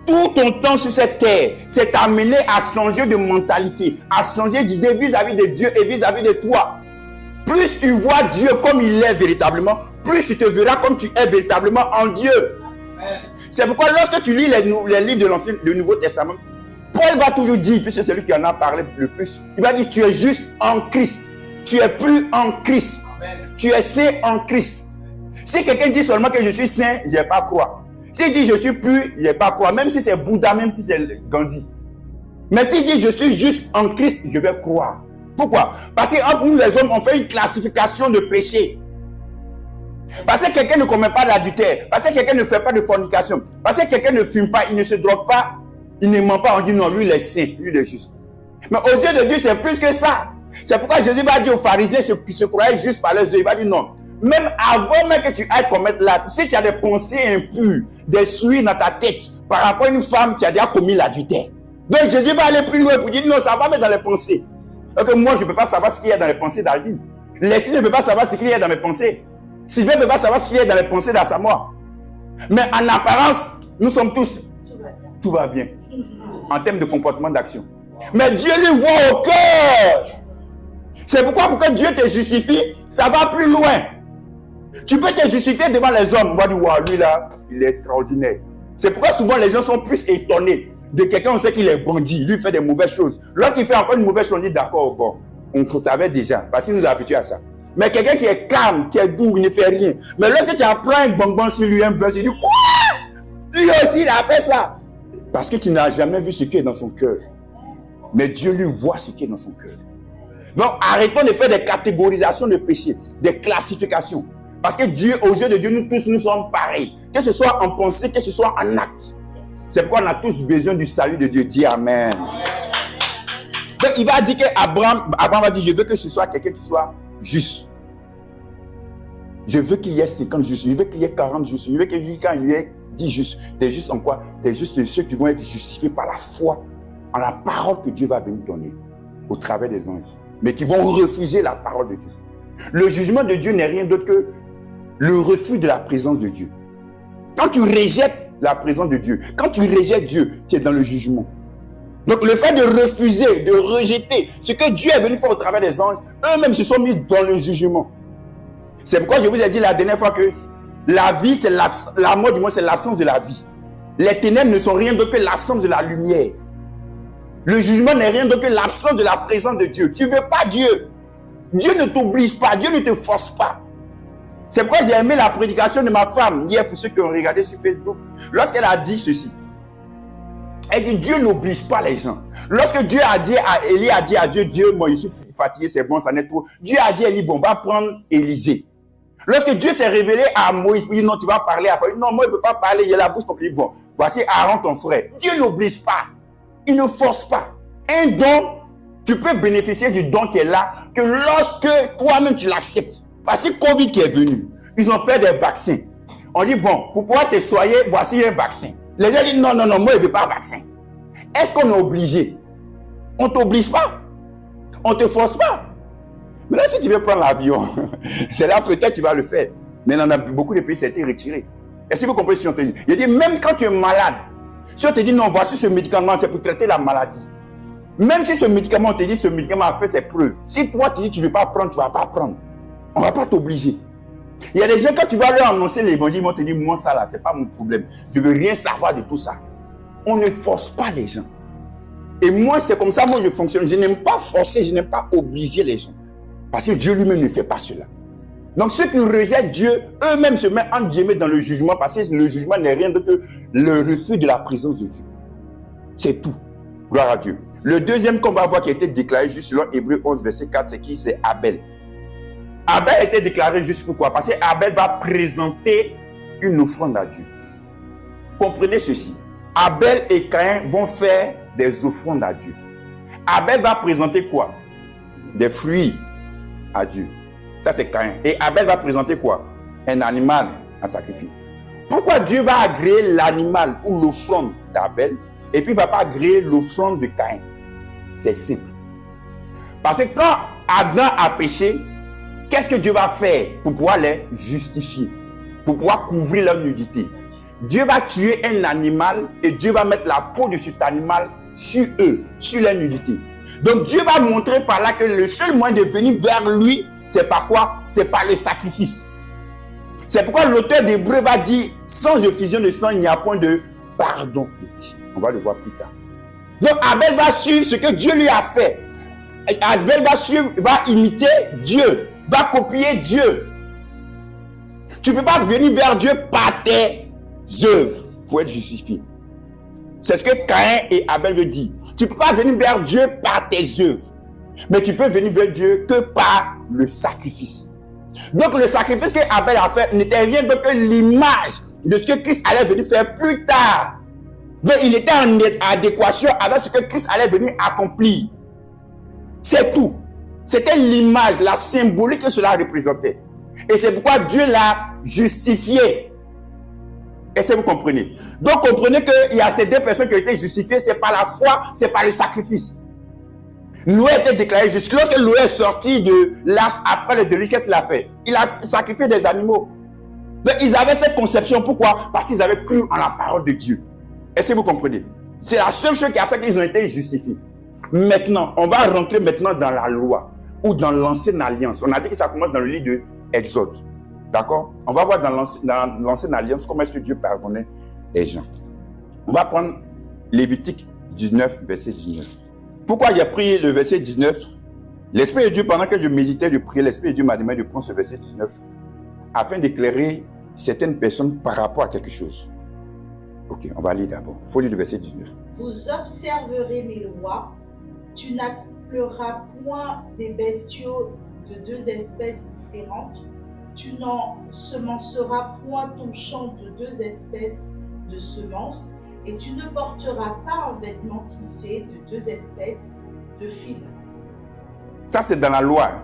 Tout ton temps sur cette terre s'est amené à changer de mentalité, à changer d'idée vis-à-vis de Dieu et vis-à-vis de toi. Plus tu vois Dieu comme il est véritablement, plus tu te verras comme tu es véritablement en Dieu. C'est pourquoi lorsque tu lis les livres de Nouveau Testament, Paul va toujours dire, puisque c'est celui qui en a parlé le plus, il va dire tu es juste en Christ. Tu es plus en Christ. Tu es saint en Christ. Si quelqu'un dit seulement que je suis saint, je ne vais pas croire. S'il dit je suis pur, je ne vais pas croire. Même si c'est Bouddha, même si c'est Gandhi. Mais s'il dit je suis juste en Christ, je vais croire. Pourquoi? Parce qu'entre nous les hommes, on fait une classification de péché. Parce que quelqu'un ne commet pas d'adultère. Parce que quelqu'un ne fait pas de fornication. Parce que quelqu'un ne fume pas, il ne se drogue pas, il ne ment pas. On dit non, lui il est saint, lui il est juste. Mais aux yeux de Dieu, c'est plus que ça. C'est pourquoi Jésus va dire aux pharisiens qui se croyaient juste par leurs yeux, il va dire non. Même avant même que tu ailles commettre l'acte, si tu as des pensées impures, des souilles dans ta tête par rapport à une femme qui a déjà commis l'adultère. Donc Jésus va aller plus loin pour dire non, ça va mettre dans les pensées. Donc moi je ne peux pas savoir ce qu'il y a dans les pensées d'Aldine. Leslie ne peut pas savoir ce qu'il y a dans mes pensées. Sylvain ne peut pas savoir ce qu'il y a dans les pensées d'Asamoah. Mais en apparence, nous sommes tous. Tout va bien. En termes de comportement, d'action. Mais Dieu lui voit au cœur. C'est pourquoi pour que Dieu te justifie, ça va plus loin. Tu peux te justifier devant les hommes. On va dire, wow, lui là, il est extraordinaire. C'est pourquoi souvent les gens sont plus étonnés de quelqu'un, on sait qu'il est bandit, lui fait des mauvaises choses. Lorsqu'il fait encore une mauvaise chose, on dit d'accord, bon, on savait déjà, parce qu'il nous a habitués à ça. Mais quelqu'un qui est calme, qui est doux, il ne fait rien. Mais lorsque tu apprends un bonbon sur lui, un buzz, il dit quoi? Lui aussi, il a fait ça. Parce que tu n'as jamais vu ce qui est dans son cœur. Mais Dieu lui voit ce qui est dans son cœur. Donc arrêtons de faire des catégorisations de péché, des classifications. Parce que Dieu, aux yeux de Dieu, nous tous, nous sommes pareils. Que ce soit en pensée, que ce soit en acte. C'est pourquoi on a tous besoin du salut de Dieu. Dis Amen. Donc il va dire qu'Abraham va dire, je veux que ce soit quelqu'un qui soit juste. Je veux qu'il y ait 50 justes, je veux qu'il y ait 40 justes, je veux que quand il y ait 10 justes. T'es juste en quoi? T'es juste ceux qui vont être justifiés par la foi en la parole que Dieu va venir donner au travers des anges, mais qui vont refuser la parole de Dieu. Le jugement de Dieu n'est rien d'autre que le refus de la présence de Dieu. Quand tu rejettes la présence de Dieu, quand tu rejettes Dieu, tu es dans le jugement. Donc le fait de refuser, de rejeter ce que Dieu est venu faire au travers des anges, eux-mêmes se sont mis dans le jugement. C'est pourquoi je vous ai dit la dernière fois que la vie, c'est la mort du monde, c'est l'absence de la vie. Les ténèbres ne sont rien d'autre que l'absence de la lumière. Le jugement n'est rien d'autre que l'absence de la présence de Dieu. Tu ne veux pas Dieu. Dieu ne t'oblige pas, Dieu ne te force pas. C'est pourquoi j'ai aimé la prédication de ma femme hier, pour ceux qui ont regardé sur Facebook, lorsqu'elle a dit ceci. Elle dit, Dieu n'oblige pas les gens. Lorsque Dieu a dit à Élie, a dit à Dieu, Dieu, moi je suis fatigué, c'est bon, ça n'est trop. Dieu a dit à Élie, bon, va prendre Élisée. Lorsque Dieu s'est révélé à Moïse, il dit, non, tu vas parler à Pharaon. Non, moi je ne peux pas parler, il y a la bouche pour dire, bon, voici Aaron ton frère. Dieu n'oblige pas. Il ne force pas. Un don, tu peux bénéficier du don qui est là, que lorsque toi-même tu l'acceptes. Parce que Covid qui est venu, ils ont fait des vaccins. On dit, bon, pour pouvoir te soigner, voici un vaccin. Les gens disent, non, non, non, moi je ne veux pas vaccin. Est-ce qu'on est obligé? On ne t'oblige pas. On ne te force pas. Mais là, si tu veux prendre l'avion, c'est là peut-être tu vas le faire. Mais dans beaucoup de pays, ça a été retiré. Est-ce que vous comprenez ce qu'on te dit? Il dit, même quand tu es malade, si on te dit, non, voici ce médicament, c'est pour traiter la maladie. Même si ce médicament, on te dit, ce médicament a fait ses preuves. Si toi, tu dis, tu ne veux pas prendre, tu ne vas pas prendre. On ne va pas t'obliger. Il y a des gens, quand tu vas leur annoncer l'évangile, ils vont te dire, moi, ça là, ce n'est pas mon problème. Je ne veux rien savoir de tout ça. On ne force pas les gens. Et moi, c'est comme ça, moi, je fonctionne. Je n'aime pas forcer, je n'aime pas obliger les gens. Parce que Dieu lui-même ne fait pas cela. Donc, ceux qui rejettent Dieu, eux-mêmes se mettent en guillemets dans le jugement, parce que le jugement n'est rien d'autre que le refus de la présence de Dieu. C'est tout. Gloire à Dieu. Le deuxième qu'on va voir qui a été déclaré juste selon Hébreux 11, verset 4, c'est qui? C'est Abel. Abel a été déclaré juste pourquoi? Parce qu'Abel va présenter une offrande à Dieu. Comprenez ceci. Abel et Caïn vont faire des offrandes à Dieu. Abel va présenter quoi? Des fruits à Dieu. Ça, c'est Caïn. Et Abel va présenter quoi? Un animal en sacrifice. Pourquoi Dieu va agréer l'animal ou l'offrande d'Abel et puis il ne va pas agréer l'offrande de Caïn? C'est simple. Parce que quand Adam a péché, qu'est-ce que Dieu va faire pour pouvoir les justifier? Pour pouvoir couvrir leur nudité? Dieu va tuer un animal et Dieu va mettre la peau de cet animal sur eux, sur leur nudité. Donc Dieu va montrer par là que le seul moyen de venir vers lui, c'est par quoi? C'est par le sacrifice. C'est pourquoi l'auteur d'Hébreux va dire, sans effusion de sang, il n'y a point de pardon de péché. On va le voir plus tard. Donc Abel va suivre ce que Dieu lui a fait. Abel va imiter Dieu, va copier Dieu. Tu ne peux pas venir vers Dieu par tes œuvres pour être justifié. C'est ce que Caïn et Abel veulent dire. Tu ne peux pas venir vers Dieu par tes œuvres. Mais tu peux venir vers Dieu que par le sacrifice. Donc le sacrifice que Abel a fait n'était rien d'autre que l'image de ce que Christ allait venir faire plus tard. Donc il était en adéquation avec ce que Christ allait venir accomplir. C'est tout. C'était l'image, la symbolique que cela représentait. Et c'est pourquoi Dieu l'a justifié. Est-ce que vous comprenez? Donc comprenez qu'il y a ces deux personnes qui ont été justifiées, c'est par la foi, c'est par le sacrifice. Noé a été déclaré juste. Lorsque Noé est sorti de l'arche après le déluge, qu'est-ce qu'il a fait? Il a sacrifié des animaux. Donc ils avaient cette conception. Pourquoi? Parce qu'ils avaient cru en la parole de Dieu. Est-ce que vous comprenez? C'est la seule chose qui a fait qu'ils ont été justifiés. Maintenant, on va rentrer maintenant dans la loi ou dans l'ancienne alliance. On a dit que ça commence dans le livre de Exode. D'accord? On va voir dans l'ancienne alliance comment est-ce que Dieu pardonnait les gens. On va prendre Lévitique 19, verset 19. Pourquoi j'ai pris le verset 19? L'Esprit de Dieu, pendant que je méditais, je priais, l'Esprit de Dieu m'a demandé de prendre ce verset 19 afin d'éclairer certaines personnes par rapport à quelque chose. Ok, on va lire d'abord. Il faut lire le verset 19. Vous observerez mes lois. Tu n'accoupleras point des bestiaux de deux espèces différentes. Tu n'ensemenceras point ton champ de deux espèces de semences. Et tu ne porteras pas un vêtement tissé de deux espèces de fils. Ça, c'est dans la loi.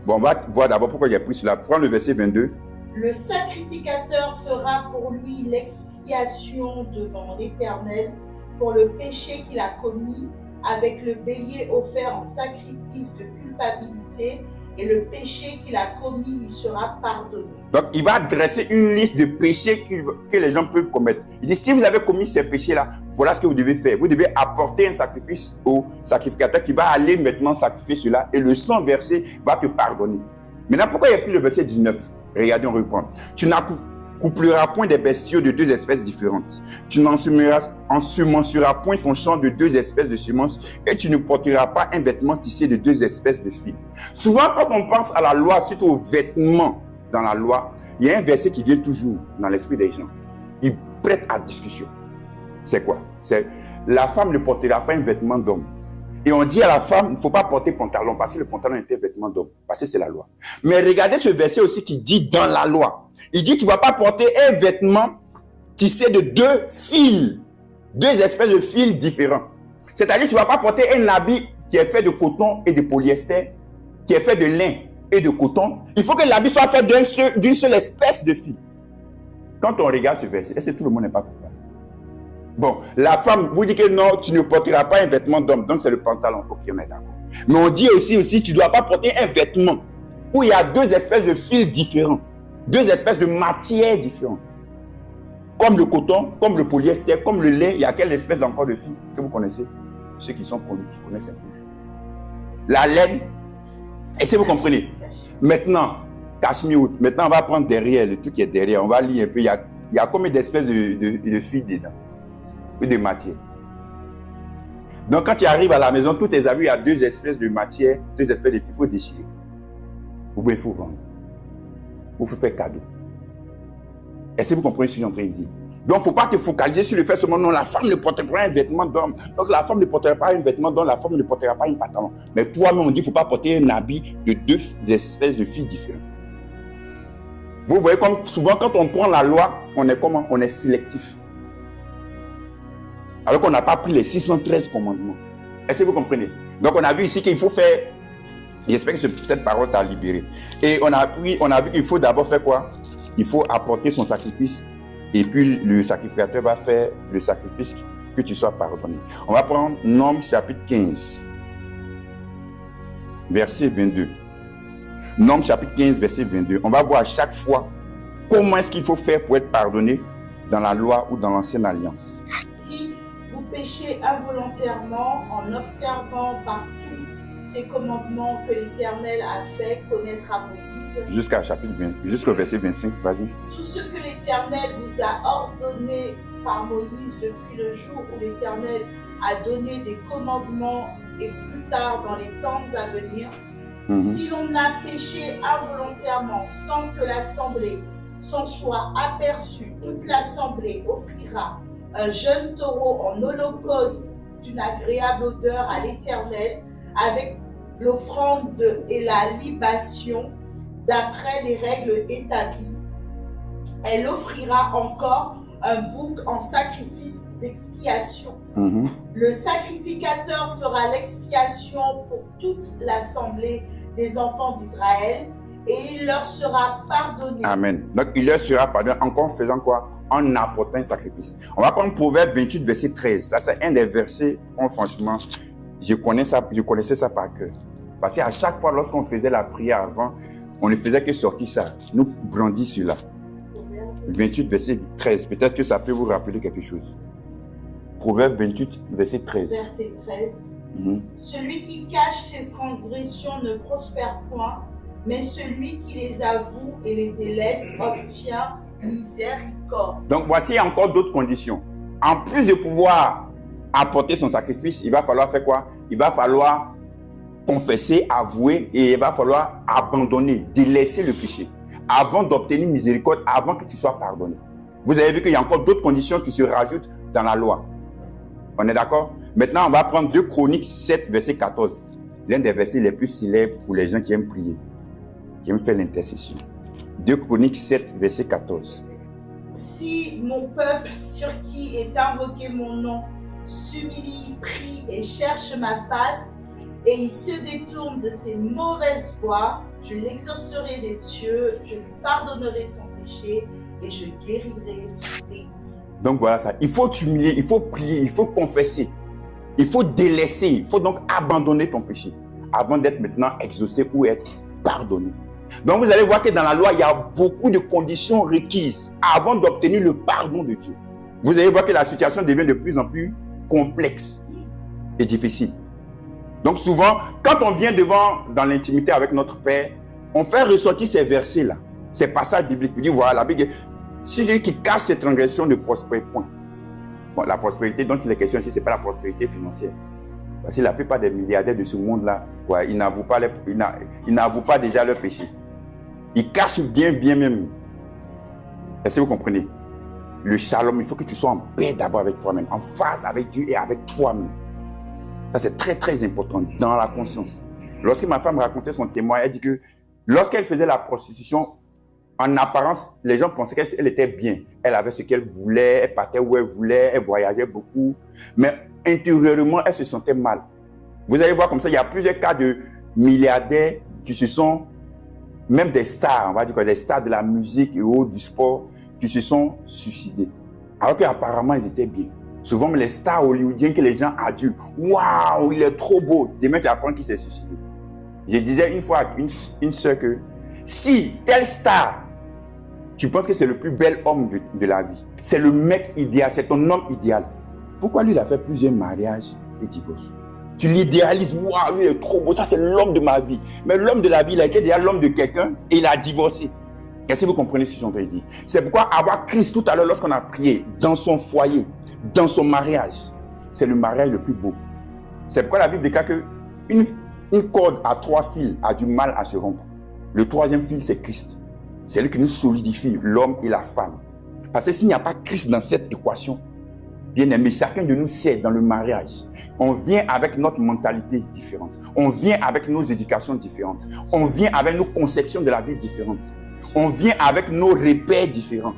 Bon, on va voir d'abord pourquoi j'ai pris cela. Prends le verset 22. Le sacrificateur fera pour lui l'expiation devant l'Éternel pour le péché qu'il a commis avec le bélier offert en sacrifice de culpabilité, et le péché qu'il a commis lui sera pardonné. Donc, il va dresser une liste de péchés que les gens peuvent commettre. Il dit, si vous avez commis ces péchés-là, voilà ce que vous devez faire. Vous devez apporter un sacrifice au sacrificateur qui va aller maintenant sacrifier cela, et le sang versé va te pardonner. Maintenant, pourquoi il y a pris le verset 19? Regardez, on reprend. Tu n'accoupleras point des bestiaux de deux espèces différentes. Tu n'ensemenceras point ton champ de deux espèces de semences, et tu ne porteras pas un vêtement tissé de deux espèces de fils. Souvent, quand on pense à la loi, surtout aux vêtements dans la loi, il y a un verset qui vient toujours dans l'esprit des gens. Il prête à discussion. C'est quoi? C'est la femme ne portera pas un vêtement d'homme. Et on dit à la femme, il ne faut pas porter pantalon, parce que le pantalon est un vêtement d'homme, parce que c'est la loi. Mais regardez ce verset aussi qui dit dans la loi. Il dit, tu ne vas pas porter un vêtement tissé de deux fils, deux espèces de fils différents. C'est-à-dire, tu ne vas pas porter un habit qui est fait de coton et de polyester, qui est fait de lin et de coton. Il faut que l'habit soit fait d'une seule espèce de fil. Quand on regarde ce verset, est-ce que tout le monde n'est pas coupable? Bon, la femme vous dit que non, tu ne porteras pas un vêtement d'homme, donc c'est le pantalon. Ok, on est d'accord. Mais on dit aussi, tu ne dois pas porter un vêtement où il y a deux espèces de fils différents, deux espèces de matières différentes. Comme le coton, comme le polyester, comme le lin, il y a quelle espèce encore de fil que vous connaissez? Ceux qui sont connus, qui connaissent un peu. La laine, est-ce que vous comprenez? Maintenant, cachemire, maintenant on va prendre derrière, le truc qui est derrière, on va lire un peu, il y a combien d'espèces de fils dedans? De matière. Donc quand tu arrives à la maison, tous tes habits, il y a deux espèces de matière, deux espèces de fil, il faut déchirer. Ou bien il faut vendre. Ou il faut faire cadeau. Est-ce que vous comprenez ce que je suis en train de dire? Donc il ne faut pas te focaliser sur le fait seulement, non, la femme ne portera pas un vêtement d'homme. Donc la femme ne portera pas un vêtement d'homme, la femme ne portera pas un pantalon. Mais toi-même, on dit qu'il ne faut pas porter un habit de deux espèces de filles différentes. Vous voyez comme souvent quand on prend la loi, on est comment? On est sélectif. Alors qu'on n'a pas pris les 613 commandements. Est-ce que vous comprenez? Donc on a vu ici qu'il faut faire, j'espère que cette parole t'a libéré. Et on a vu qu'il faut d'abord faire quoi? Il faut apporter son sacrifice. Et puis le sacrificateur va faire le sacrifice que tu sois pardonné. On va prendre Nombres chapitre 15, verset 22. Nombres chapitre 15, verset 22. On va voir à chaque fois comment est-ce qu'il faut faire pour être pardonné dans la loi ou dans l'ancienne alliance. Si vous péchez involontairement en observant partout ces commandements que l'Éternel a fait connaître à Moïse, jusqu'au verset 25, vas-y. Tout ce que l'Éternel vous a ordonné par Moïse depuis le jour où l'Éternel a donné des commandements et plus tard dans les temps à venir, si l'on a péché involontairement sans que l'assemblée s'en soit aperçue, toute l'assemblée offrira un jeune taureau en holocauste d'une agréable odeur à l'Éternel avec l'offrande et la libation d'après les règles établies. Elle offrira encore un bouc en sacrifice d'expiation. Le sacrificateur fera l'expiation pour toute l'assemblée des enfants d'Israël et il leur sera pardonné. Amen. Donc il leur sera pardonné en faisant quoi? En apportant un sacrifice. On va prendre Proverbe 28, verset 13. Ça, c'est un des versets, franchement, je connaissais ça par cœur. Parce qu'à chaque fois, lorsqu'on faisait la prière avant, on ne faisait que sortir ça. Nous brandit cela. 28, verset 13. Peut-être que ça peut vous rappeler quelque chose. Proverbe 28, verset 13. Verset 13. Celui qui cache ses transgressions ne prospère point, mais celui qui les avoue et les délaisse obtient miséricorde. Donc voici encore d'autres conditions. En plus de pouvoir apporter son sacrifice, il va falloir faire quoi? Il va falloir confesser, avouer et il va falloir abandonner, délaisser le péché avant d'obtenir miséricorde, avant que tu sois pardonné. Vous avez vu qu'il y a encore d'autres conditions qui se rajoutent dans la loi. On est d'accord? Maintenant, on va prendre 2 Chroniques 7, verset 14. L'un des versets les plus célèbres pour les gens qui aiment prier, qui aiment faire l'intercession. 2 Chroniques 7, verset 14. Si mon peuple sur qui est invoqué mon nom s'humilie, prie et cherche ma face, et il se détourne de ses mauvaises voies, je l'exaucerai des cieux, je lui pardonnerai son péché et je guérirai son pays. Donc voilà ça. Il faut t'humilier, il faut prier, il faut confesser, il faut délaisser, il faut donc abandonner ton péché avant d'être maintenant exaucé ou être pardonné. Donc vous allez voir que dans la loi, il y a beaucoup de conditions requises avant d'obtenir le pardon de Dieu. Vous allez voir que la situation devient de plus en plus complexe et difficile. Donc souvent, quand on vient dans l'intimité avec notre Père, on fait ressortir ces versets-là, ces passages bibliques. Il dit, voilà, la Bible, si celui qui cache ses transgressions ne prospère point. Bon, la prospérité dont il est question ici, ce n'est pas la prospérité financière. Parce que la plupart des milliardaires de ce monde-là, ils n'avouent pas déjà leur péché. Ils cachent bien même. Est-ce que vous comprenez? le shalom, il faut que tu sois en paix d'abord avec toi-même, en phase avec Dieu et avec toi-même. Ça, c'est très, très important dans la conscience. Lorsque ma femme racontait son témoin, elle dit que lorsqu'elle faisait la prostitution, en apparence, les gens pensaient qu'elle était bien. Elle avait ce qu'elle voulait, elle partait où elle voulait, elle voyageait beaucoup. Mais intérieurement, elle se sentait mal. Vous allez voir comme ça, il y a plusieurs cas de milliardaires qui se sont, même des stars, on va dire des stars de la musique et autres, du sport, qui se sont suicidés. Alors qu'apparemment, ils étaient bien. Souvent, les stars hollywoodiennes que les gens adulent, waouh, il est trop beau. Demain, tu apprends qu'il s'est suicidé. Je disais une fois à une soeur que si telle star, tu penses que c'est le plus bel homme de la vie, c'est le mec idéal, c'est ton homme idéal, pourquoi lui, il a fait plusieurs mariages et divorces? Tu l'idéalises, waouh, lui, il est trop beau, ça c'est l'homme de ma vie. Mais l'homme de la vie, il a été déjà l'homme de quelqu'un et il a divorcé. Est-ce que vous comprenez ce que je suis en train de dire? C'est pourquoi avoir Christ tout à l'heure, lorsqu'on a prié, dans son foyer, dans son mariage, c'est le mariage le plus beau. C'est pourquoi la Bible déclare qu'une corde à 3 fils a du mal à se rompre. Le 3e fil, c'est Christ. C'est lui qui nous solidifie, l'homme et la femme. Parce que s'il n'y a pas Christ dans cette équation, bien aimé, chacun de nous sait dans le mariage, on vient avec notre mentalité différente. On vient avec nos éducations différentes. On vient avec nos conceptions de la vie différentes. On vient avec nos repères différents.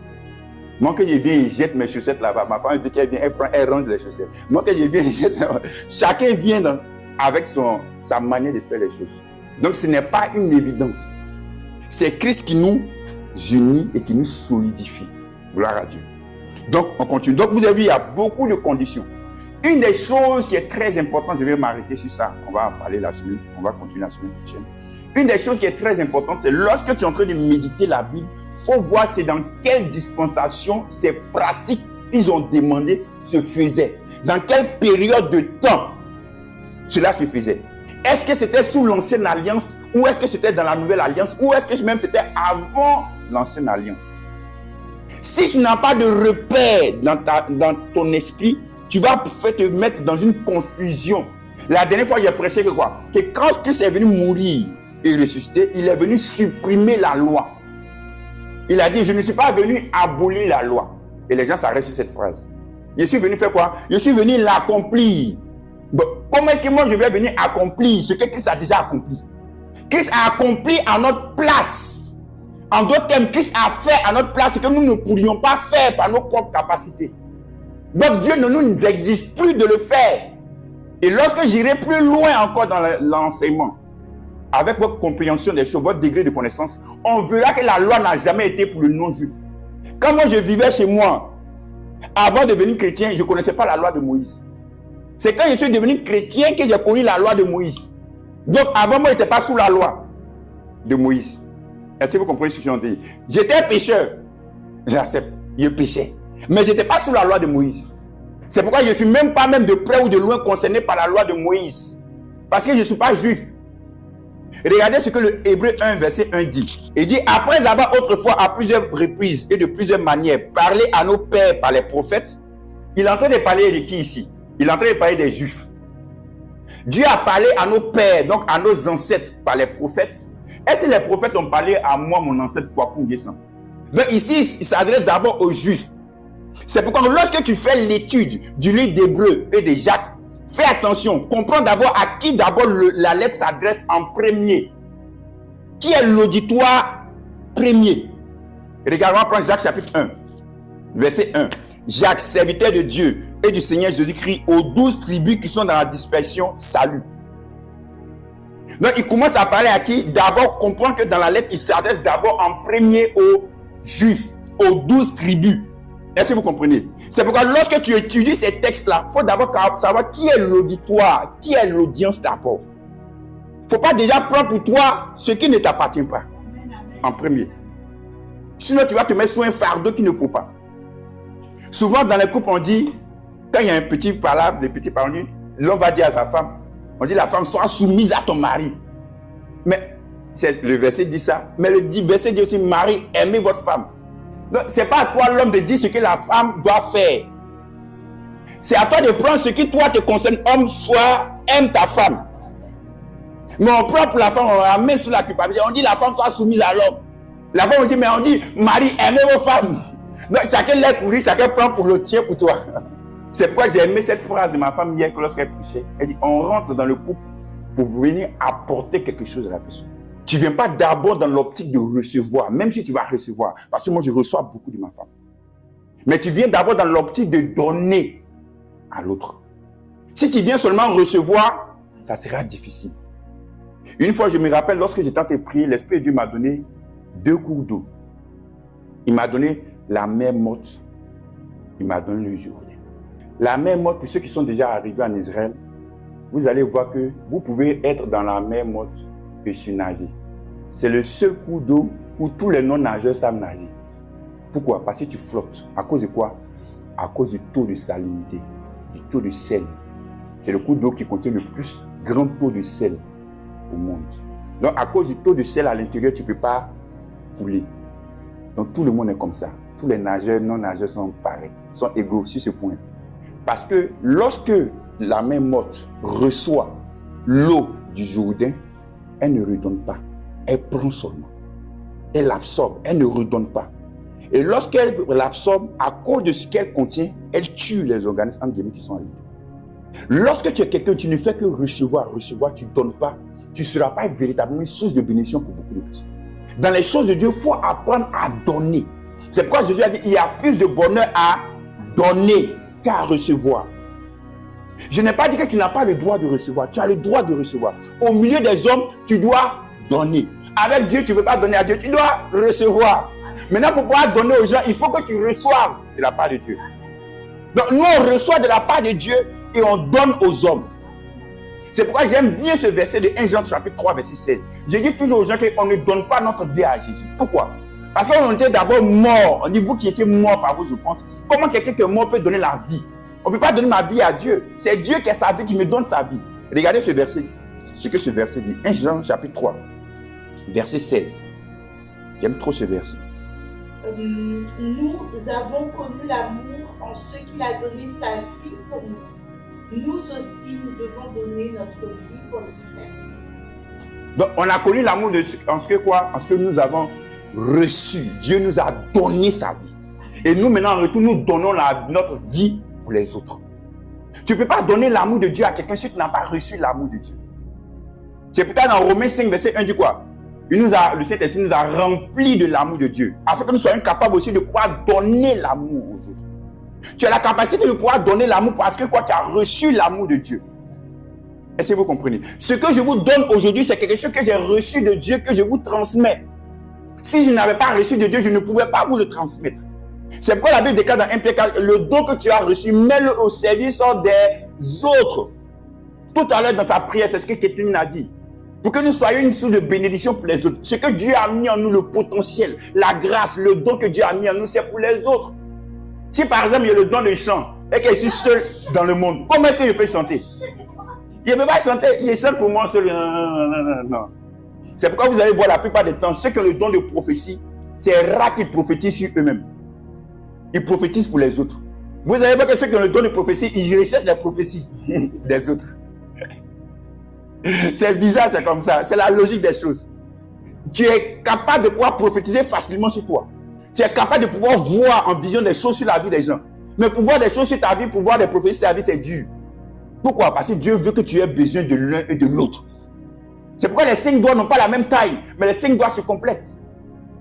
Moi, que je viens, je jette mes chaussettes là-bas. Ma femme, elle vient, elle range les chaussettes. Moi, que je viens, je jette. Chacun vient avec sa manière de faire les choses. Donc, ce n'est pas une évidence. C'est Christ qui nous unit et qui nous solidifie. Gloire à Dieu. Donc, on continue. Donc, vous avez vu, il y a beaucoup de conditions. Une des choses qui est très importante, je vais m'arrêter sur ça. On va en parler la semaine. On va continuer la semaine prochaine. Une des choses qui est très importante, c'est lorsque tu es en train de méditer la Bible, il faut voir c'est dans quelle dispensation ces pratiques qu'ils ont demandé se faisaient. Dans quelle période de temps cela se faisait. Est-ce que c'était sous l'ancienne alliance ou est-ce que c'était dans la nouvelle alliance ou est-ce que même c'était avant l'ancienne alliance? Si tu n'as pas de repère dans ton esprit, tu vas te mettre dans une confusion. La dernière fois, j'ai prêché que quoi? Que quand Christ est venu mourir et ressusciter, il est venu supprimer la loi. Il a dit, je ne suis pas venu abolir la loi. Et les gens s'arrêtent sur cette phrase. Je suis venu faire quoi? Je suis venu l'accomplir. Bon, comment est-ce que moi je vais venir accomplir ce que Christ a déjà accompli? Christ a accompli à notre place. En d'autres termes, Christ a fait à notre place ce que nous ne pourrions pas faire par nos propres capacités. Donc Dieu ne nous exige plus de le faire. Et lorsque j'irai plus loin encore dans l'enseignement, avec votre compréhension des choses, votre degré de connaissance, on verra que la loi n'a jamais été pour le non-juif. Quand moi je vivais chez moi, avant de devenir chrétien, je ne connaissais pas la loi de Moïse. C'est quand je suis devenu chrétien que j'ai connu la loi de Moïse. Donc avant moi, je n'étais pas sous la loi de Moïse. Est-ce que vous comprenez ce que je dis? J'étais pécheur. J'accepte, je péchais. Mais je n'étais pas sous la loi de Moïse. C'est pourquoi je ne suis même pas de près ou de loin concerné par la loi de Moïse. Parce que je ne suis pas juif. Regardez ce que le Hébreu 1, verset 1 dit. Il dit, après avoir autrefois à plusieurs reprises et de plusieurs manières parlé à nos pères par les prophètes, il est en train de parler de qui ici? Il est en train de parler des Juifs. Dieu a parlé à nos pères, donc à nos ancêtres par les prophètes. Est-ce que les prophètes ont parlé à moi, mon ancêtre Kwaku Nguessan? Donc ici, il s'adresse d'abord aux Juifs. C'est pourquoi lorsque tu fais l'étude du livre d'Hébreu et de Jacques, fais attention, comprends d'abord à qui d'abord la lettre s'adresse en premier. Qui est l'auditoire premier? Regardons, on va prendre Jacques chapitre 1, verset 1. Jacques, serviteur de Dieu et du Seigneur Jésus-Christ, aux 12 tribus qui sont dans la dispersion, salut. Donc il commence à parler à qui? D'abord, comprends que dans la lettre, il s'adresse d'abord en premier aux Juifs, aux 12 tribus. Est-ce que vous comprenez? C'est pourquoi lorsque tu étudies ces textes-là, il faut d'abord savoir qui est l'auditoire, qui est l'audience d'abord. Il ne faut pas déjà prendre pour toi ce qui ne t'appartient pas. En premier. Sinon, tu vas te mettre sur un fardeau qu'il ne faut pas. Souvent, dans les couples, on dit, quand il y a un petit palabre, l'homme va dire à sa femme, on dit la femme, sois soumise à ton mari. Mais le verset dit ça. Mais le verset dit aussi, mari, aimez votre femme. Donc, ce n'est pas à toi l'homme de dire ce que la femme doit faire. C'est à toi de prendre ce qui toi te concerne. Homme, aime ta femme. Mais on prend pour la femme, on la met sur la culpabilité. On dit la femme soit soumise à l'homme. La femme on dit, mais on dit, mari, aimez vos femmes. Non, chacun laisse pour lui, chacun prend pour le tien, pour toi. C'est pourquoi j'ai aimé cette phrase de ma femme hier lorsqu'elle prêchait. Elle dit, on rentre dans le couple pour venir apporter quelque chose à la personne. Tu ne viens pas d'abord dans l'optique de recevoir, même si tu vas recevoir. Parce que moi, je reçois beaucoup de ma femme. Mais tu viens d'abord dans l'optique de donner à l'autre. Si tu viens seulement recevoir, ça sera difficile. Une fois, je me rappelle, lorsque j'étais en train de prier, l'Esprit de Dieu m'a donné 2 cours d'eau. Il m'a donné la mer morte. Il m'a donné le Jourdain. La mer morte, pour ceux qui sont déjà arrivés en Israël, vous allez voir que vous pouvez être dans la mer morte et surnager. C'est le seul cours d'eau où tous les non-nageurs savent nager. Pourquoi? Parce que tu flottes. À cause de quoi? À cause du taux de salinité, du taux de sel. C'est le cours d'eau qui contient le plus grand taux de sel au monde. Donc, à cause du taux de sel à l'intérieur, tu ne peux pas couler. Donc, tout le monde est comme ça. Tous les nageurs, non-nageurs sont pareils, sont égaux sur ce point. Parce que lorsque la mer morte reçoit l'eau du Jourdain, elle ne redonne pas. Elle prend seulement. Elle absorbe, elle ne redonne pas. Et lorsqu'elle l'absorbe, à cause de ce qu'elle contient, elle tue les organismes entre guillemets qui sont en lui. Lorsque tu es quelqu'un, tu ne fais que recevoir, tu ne donnes pas, tu ne seras pas véritablement une source de bénédiction pour beaucoup de personnes. Dans les choses de Dieu, il faut apprendre à donner. C'est pourquoi Jésus a dit, il y a plus de bonheur à donner qu'à recevoir. Je n'ai pas dit que tu n'as pas le droit de recevoir, tu as le droit de recevoir. Au milieu des hommes, tu dois donner. Avec Dieu, tu ne peux pas donner à Dieu, tu dois recevoir. Maintenant, pour pouvoir donner aux gens, il faut que tu reçoives de la part de Dieu. Donc, nous, on reçoit de la part de Dieu et on donne aux hommes. C'est pourquoi j'aime bien ce verset de 1 Jean chapitre 3, verset 16. Je dis toujours aux gens qu'on ne donne pas notre vie à Jésus. Pourquoi? Parce qu'on était d'abord mort. On dit, vous qui étiez mort par vos offenses, comment quelqu'un qui est mort peut donner la vie? On ne peut pas donner ma vie à Dieu. C'est Dieu qui a sa vie, qui me donne sa vie. Regardez ce verset. Ce que ce verset dit. 1 Jean chapitre 3, verset 16. J'aime trop ce verset. Nous avons connu l'amour en ce qu'il a donné sa vie pour nous. Nous aussi, nous devons donner notre vie pour le frère. Donc, on a connu l'amour en ce que quoi? En ce que nous avons reçu. Dieu nous a donné sa vie. Et nous, maintenant, en retour, nous donnons notre vie pour les autres. Tu ne peux pas donner l'amour de Dieu à quelqu'un si tu n'as pas reçu l'amour de Dieu. C'est peut-être dans Romains 5, verset 1, dit quoi? Le Saint-Esprit nous a remplis de l'amour de Dieu, afin que nous soyons capables aussi de pouvoir donner l'amour aux autres. Tu as la capacité de pouvoir donner l'amour parce que quoi, tu as reçu l'amour de Dieu. Est-ce que vous comprenez? Ce que je vous donne aujourd'hui, c'est quelque chose que j'ai reçu de Dieu, que je vous transmets. Si je n'avais pas reçu de Dieu, je ne pouvais pas vous le transmettre. C'est pourquoi la Bible déclare dans 1 Pierre 4, le don que tu as reçu, mets-le au service des autres. Tout à l'heure dans sa prière, c'est ce que Kathleen a dit. Pour que nous soyons une source de bénédiction pour les autres. Ce que Dieu a mis en nous, le potentiel, la grâce, le don que Dieu a mis en nous, c'est pour les autres. Si par exemple, il y a le don de chant et que je suis seul dans le monde, comment est-ce que je peux chanter? Je ne peux pas chanter, il chante pour moi seul. Non. C'est pourquoi vous allez voir la plupart des temps, ceux qui ont le don de prophétie, c'est rare qu'ils prophétisent sur eux-mêmes. Ils prophétisent pour les autres. Vous allez voir que ceux qui ont le don de prophétie, ils recherchent la prophétie des autres. C'est bizarre, c'est comme ça. C'est la logique des choses. Tu es capable de pouvoir prophétiser facilement sur toi. Tu es capable de pouvoir voir en vision des choses sur la vie des gens. Mais pour voir des choses sur ta vie, pour voir des prophéties sur ta vie, c'est dur. Pourquoi? Parce que Dieu veut que tu aies besoin de l'un et de l'autre. C'est pourquoi les 5 doigts n'ont pas la même taille, mais les 5 doigts se complètent.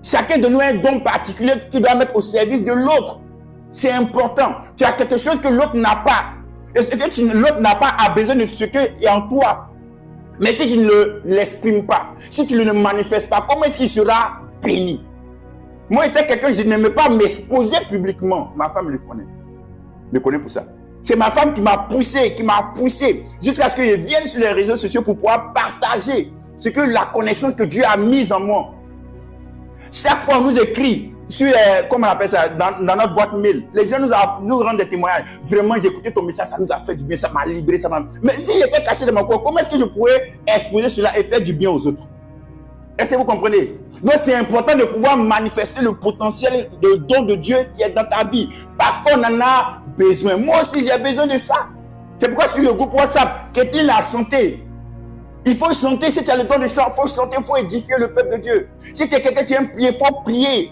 Chacun de nous a un don particulier qui doit mettre au service de l'autre. C'est important. Tu as quelque chose que l'autre n'a pas. Et ce que l'autre n'a pas a besoin de ce qui est en toi. Mais si tu ne l'exprimes pas, si tu ne le manifestes pas, comment est-ce qu'il sera béni? Moi, étant quelqu'un, je n'aimais pas m'exposer publiquement. Ma femme me connaît pour ça. C'est ma femme qui m'a poussé, jusqu'à ce que je vienne sur les réseaux sociaux pour pouvoir partager ce que la connaissance que Dieu a mise en moi. Chaque fois, on nous écrit sur, comment on appelle ça, dans notre boîte mail. Les gens nous rendent des témoignages. Vraiment, j'ai écouté ton message, ça nous a fait du bien, ça m'a libéré, ça m'a... Mais s'il était caché dans mon corps, comment est-ce que je pourrais exposer cela et faire du bien aux autres? Est-ce que vous comprenez? Donc, c'est important de pouvoir manifester le potentiel de don de Dieu qui est dans ta vie. Parce qu'on en a besoin. Moi aussi, j'ai besoin de ça. C'est pourquoi sur le groupe WhatsApp, Kathleen a chanté. Il faut chanter. Si tu as le don de chant, il faut chanter, il faut édifier le peuple de Dieu. Si tu es quelqu'un qui aime prier, il faut prier.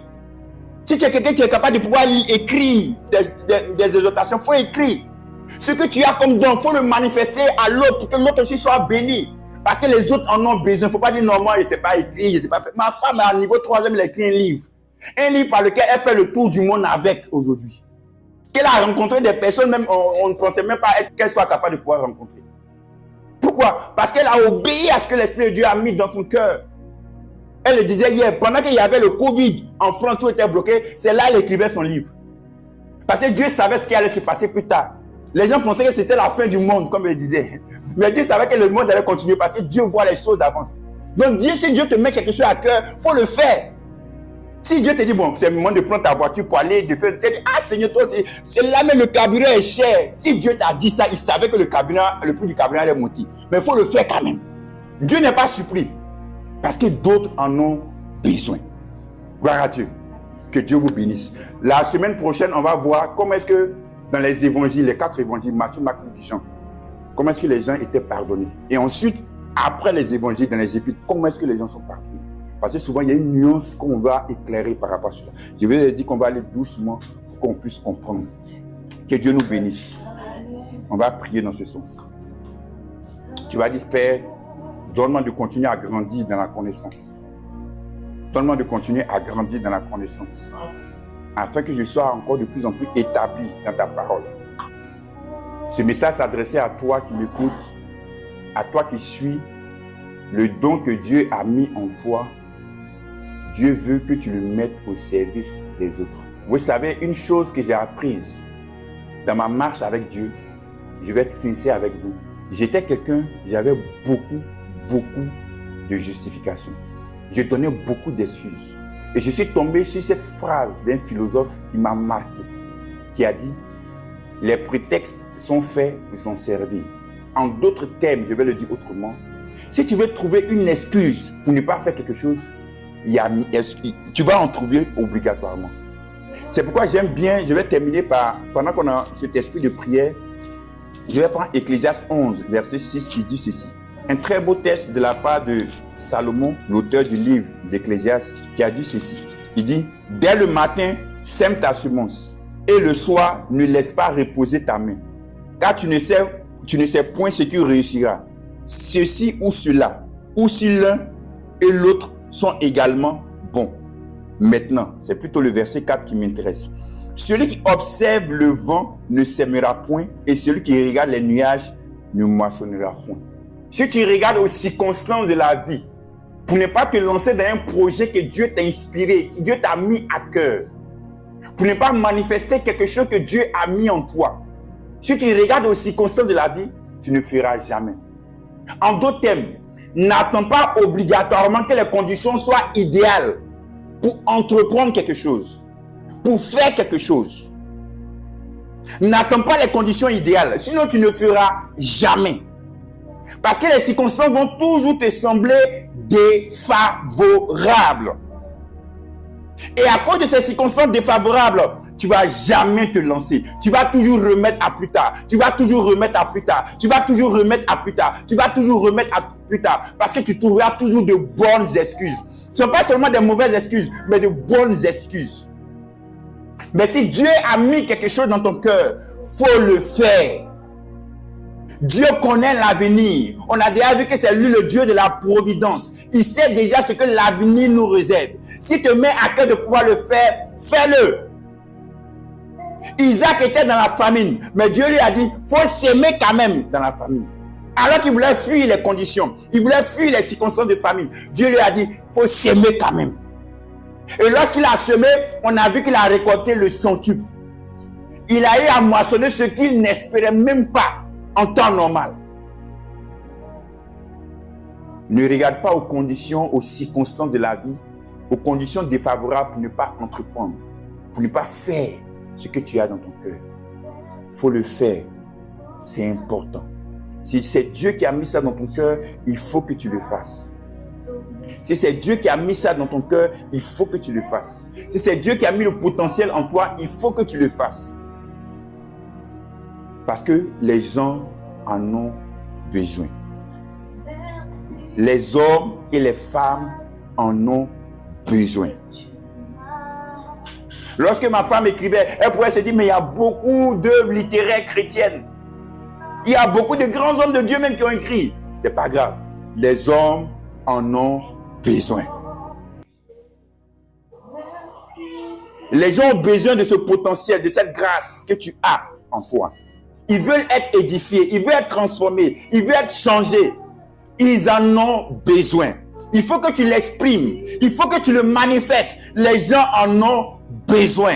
Si tu es quelqu'un qui est capable de pouvoir écrire des exhortations, il faut écrire. Ce que tu as comme don, il faut le manifester à l'autre pour que l'autre aussi soit béni. Parce que les autres en ont besoin. Il ne faut pas dire non, moi je ne sais pas écrire, je sais pas faire. Ma femme à niveau 3e, elle a écrit un livre. Un livre par lequel elle fait le tour du monde avec aujourd'hui. Qu'elle a rencontré des personnes, même on ne pensait même pas qu'elle soit capable de pouvoir rencontrer. Pourquoi? Parce qu'elle a obéi à ce que l'Esprit de Dieu a mis dans son cœur. Elle le disait hier, pendant qu'il y avait le Covid, en France, tout était bloqué, c'est là qu'elle écrivait son livre. Parce que Dieu savait ce qui allait se passer plus tard. Les gens pensaient que c'était la fin du monde, comme elle disait. Mais Dieu savait que le monde allait continuer parce que Dieu voit les choses d'avance. Donc Dieu, si Dieu te met quelque chose à cœur, il faut le faire. Si Dieu te dit, bon, c'est le moment de prendre ta voiture pour aller, de faire, tu dis, ah Seigneur, toi, c'est là, mais le carburant est cher. Si Dieu t'a dit ça, il savait que le prix du carburant allait monter. Mais il faut le faire quand même. Dieu n'est pas surpris. Parce que d'autres en ont besoin. Gloire à Dieu. Que Dieu vous bénisse. La semaine prochaine, on va voir comment est-ce que dans les évangiles, les 4 évangiles, Matthieu, Marc, Luc, Jean, comment est-ce que les gens étaient pardonnés. Et ensuite, après les évangiles, dans les épîtres, comment est-ce que les gens sont pardonnés. Parce que souvent, il y a une nuance qu'on va éclairer par rapport à cela. Je vais dire qu'on va aller doucement pour qu'on puisse comprendre. Que Dieu nous bénisse. On va prier dans ce sens. Tu vas dire, Père, donne-moi de continuer à grandir dans la connaissance. Donne-moi de continuer à grandir dans la connaissance. Afin que je sois encore de plus en plus établi dans ta parole. Ce message s'adressait à toi qui m'écoutes, à toi qui suis. Le don que Dieu a mis en toi, Dieu veut que tu le mettes au service des autres. Vous savez, une chose que j'ai apprise dans ma marche avec Dieu, je vais être sincère avec vous. J'étais quelqu'un, j'avais beaucoup de justifications. Je donnais beaucoup d'excuses. Et je suis tombé sur cette phrase d'un philosophe qui m'a marqué, qui a dit « Les prétextes sont faits pour s'en servir ». En d'autres termes, je vais le dire autrement, si tu veux trouver une excuse pour ne pas faire quelque chose, tu vas en trouver obligatoirement. C'est pourquoi j'aime bien, je vais terminer par, pendant qu'on a cet esprit de prière, je vais prendre Ecclésiaste 11, verset 6 qui dit ceci. Un très beau texte de la part de Salomon, l'auteur du livre d'Ecclésiaste, qui a dit ceci. Il dit, dès le matin, sème ta semence, et le soir, ne laisse pas reposer ta main, car tu ne sais point ce qui réussira. Ceci ou cela, ou si l'un et l'autre sont également bons. Maintenant, c'est plutôt le verset 4 qui m'intéresse. Celui qui observe le vent ne sèmera point, et celui qui regarde les nuages ne moissonnera point. Si tu regardes aux circonstances de la vie, pour ne pas te lancer dans un projet que Dieu t'a inspiré, que Dieu t'a mis à cœur, pour ne pas manifester quelque chose que Dieu a mis en toi, si tu regardes aux circonstances de la vie, tu ne feras jamais. En d'autres termes, n'attends pas obligatoirement que les conditions soient idéales pour entreprendre quelque chose, pour faire quelque chose. N'attends pas les conditions idéales, sinon tu ne feras jamais. Parce que les circonstances vont toujours te sembler défavorables. Et à cause de ces circonstances défavorables, tu ne vas jamais te lancer. Tu vas toujours remettre à plus tard. Tu vas toujours remettre à plus tard. Tu vas toujours remettre à plus tard. Tu vas toujours remettre à plus tard. Parce que tu trouveras toujours de bonnes excuses. Ce ne sont pas seulement des mauvaises excuses, mais de bonnes excuses. Mais si Dieu a mis quelque chose dans ton cœur, il faut le faire. Dieu connaît l'avenir. On a déjà vu que c'est lui le Dieu de la providence. Il sait déjà ce que l'avenir nous réserve. S'il te met à cœur de pouvoir le faire, fais-le. Isaac était dans la famine, mais Dieu lui a dit, il faut s'aimer quand même dans la famine. Alors qu'il voulait fuir les conditions, il voulait fuir les circonstances de famine. Dieu lui a dit, il faut s'aimer quand même. Et lorsqu'il a semé, on a vu qu'il a récolté le centuple. Il a eu à moissonner ce qu'il n'espérait même pas en temps normal. Ne regarde pas aux conditions, aux circonstances de la vie, aux conditions défavorables pour ne pas entreprendre, pour ne pas faire ce que tu as dans ton cœur. Il faut le faire. C'est important. Si c'est Dieu qui a mis ça dans ton cœur, il faut que tu le fasses. Si c'est Dieu qui a mis ça dans ton cœur, il faut que tu le fasses. Si c'est Dieu qui a mis le potentiel en toi, il faut que tu le fasses. Parce que les gens en ont besoin. Les hommes et les femmes en ont besoin. Lorsque ma femme écrivait, elle pourrait se dire, mais il y a beaucoup d'œuvres littéraires chrétiennes. Il y a beaucoup de grands hommes de Dieu même qui ont écrit. C'est pas grave. Les hommes en ont besoin. Les gens ont besoin de ce potentiel, de cette grâce que tu as en toi. Ils veulent être édifiés, ils veulent être transformés, ils veulent être changés. Ils en ont besoin. Il faut que tu l'exprimes. Il faut que tu le manifestes. Les gens en ont besoin.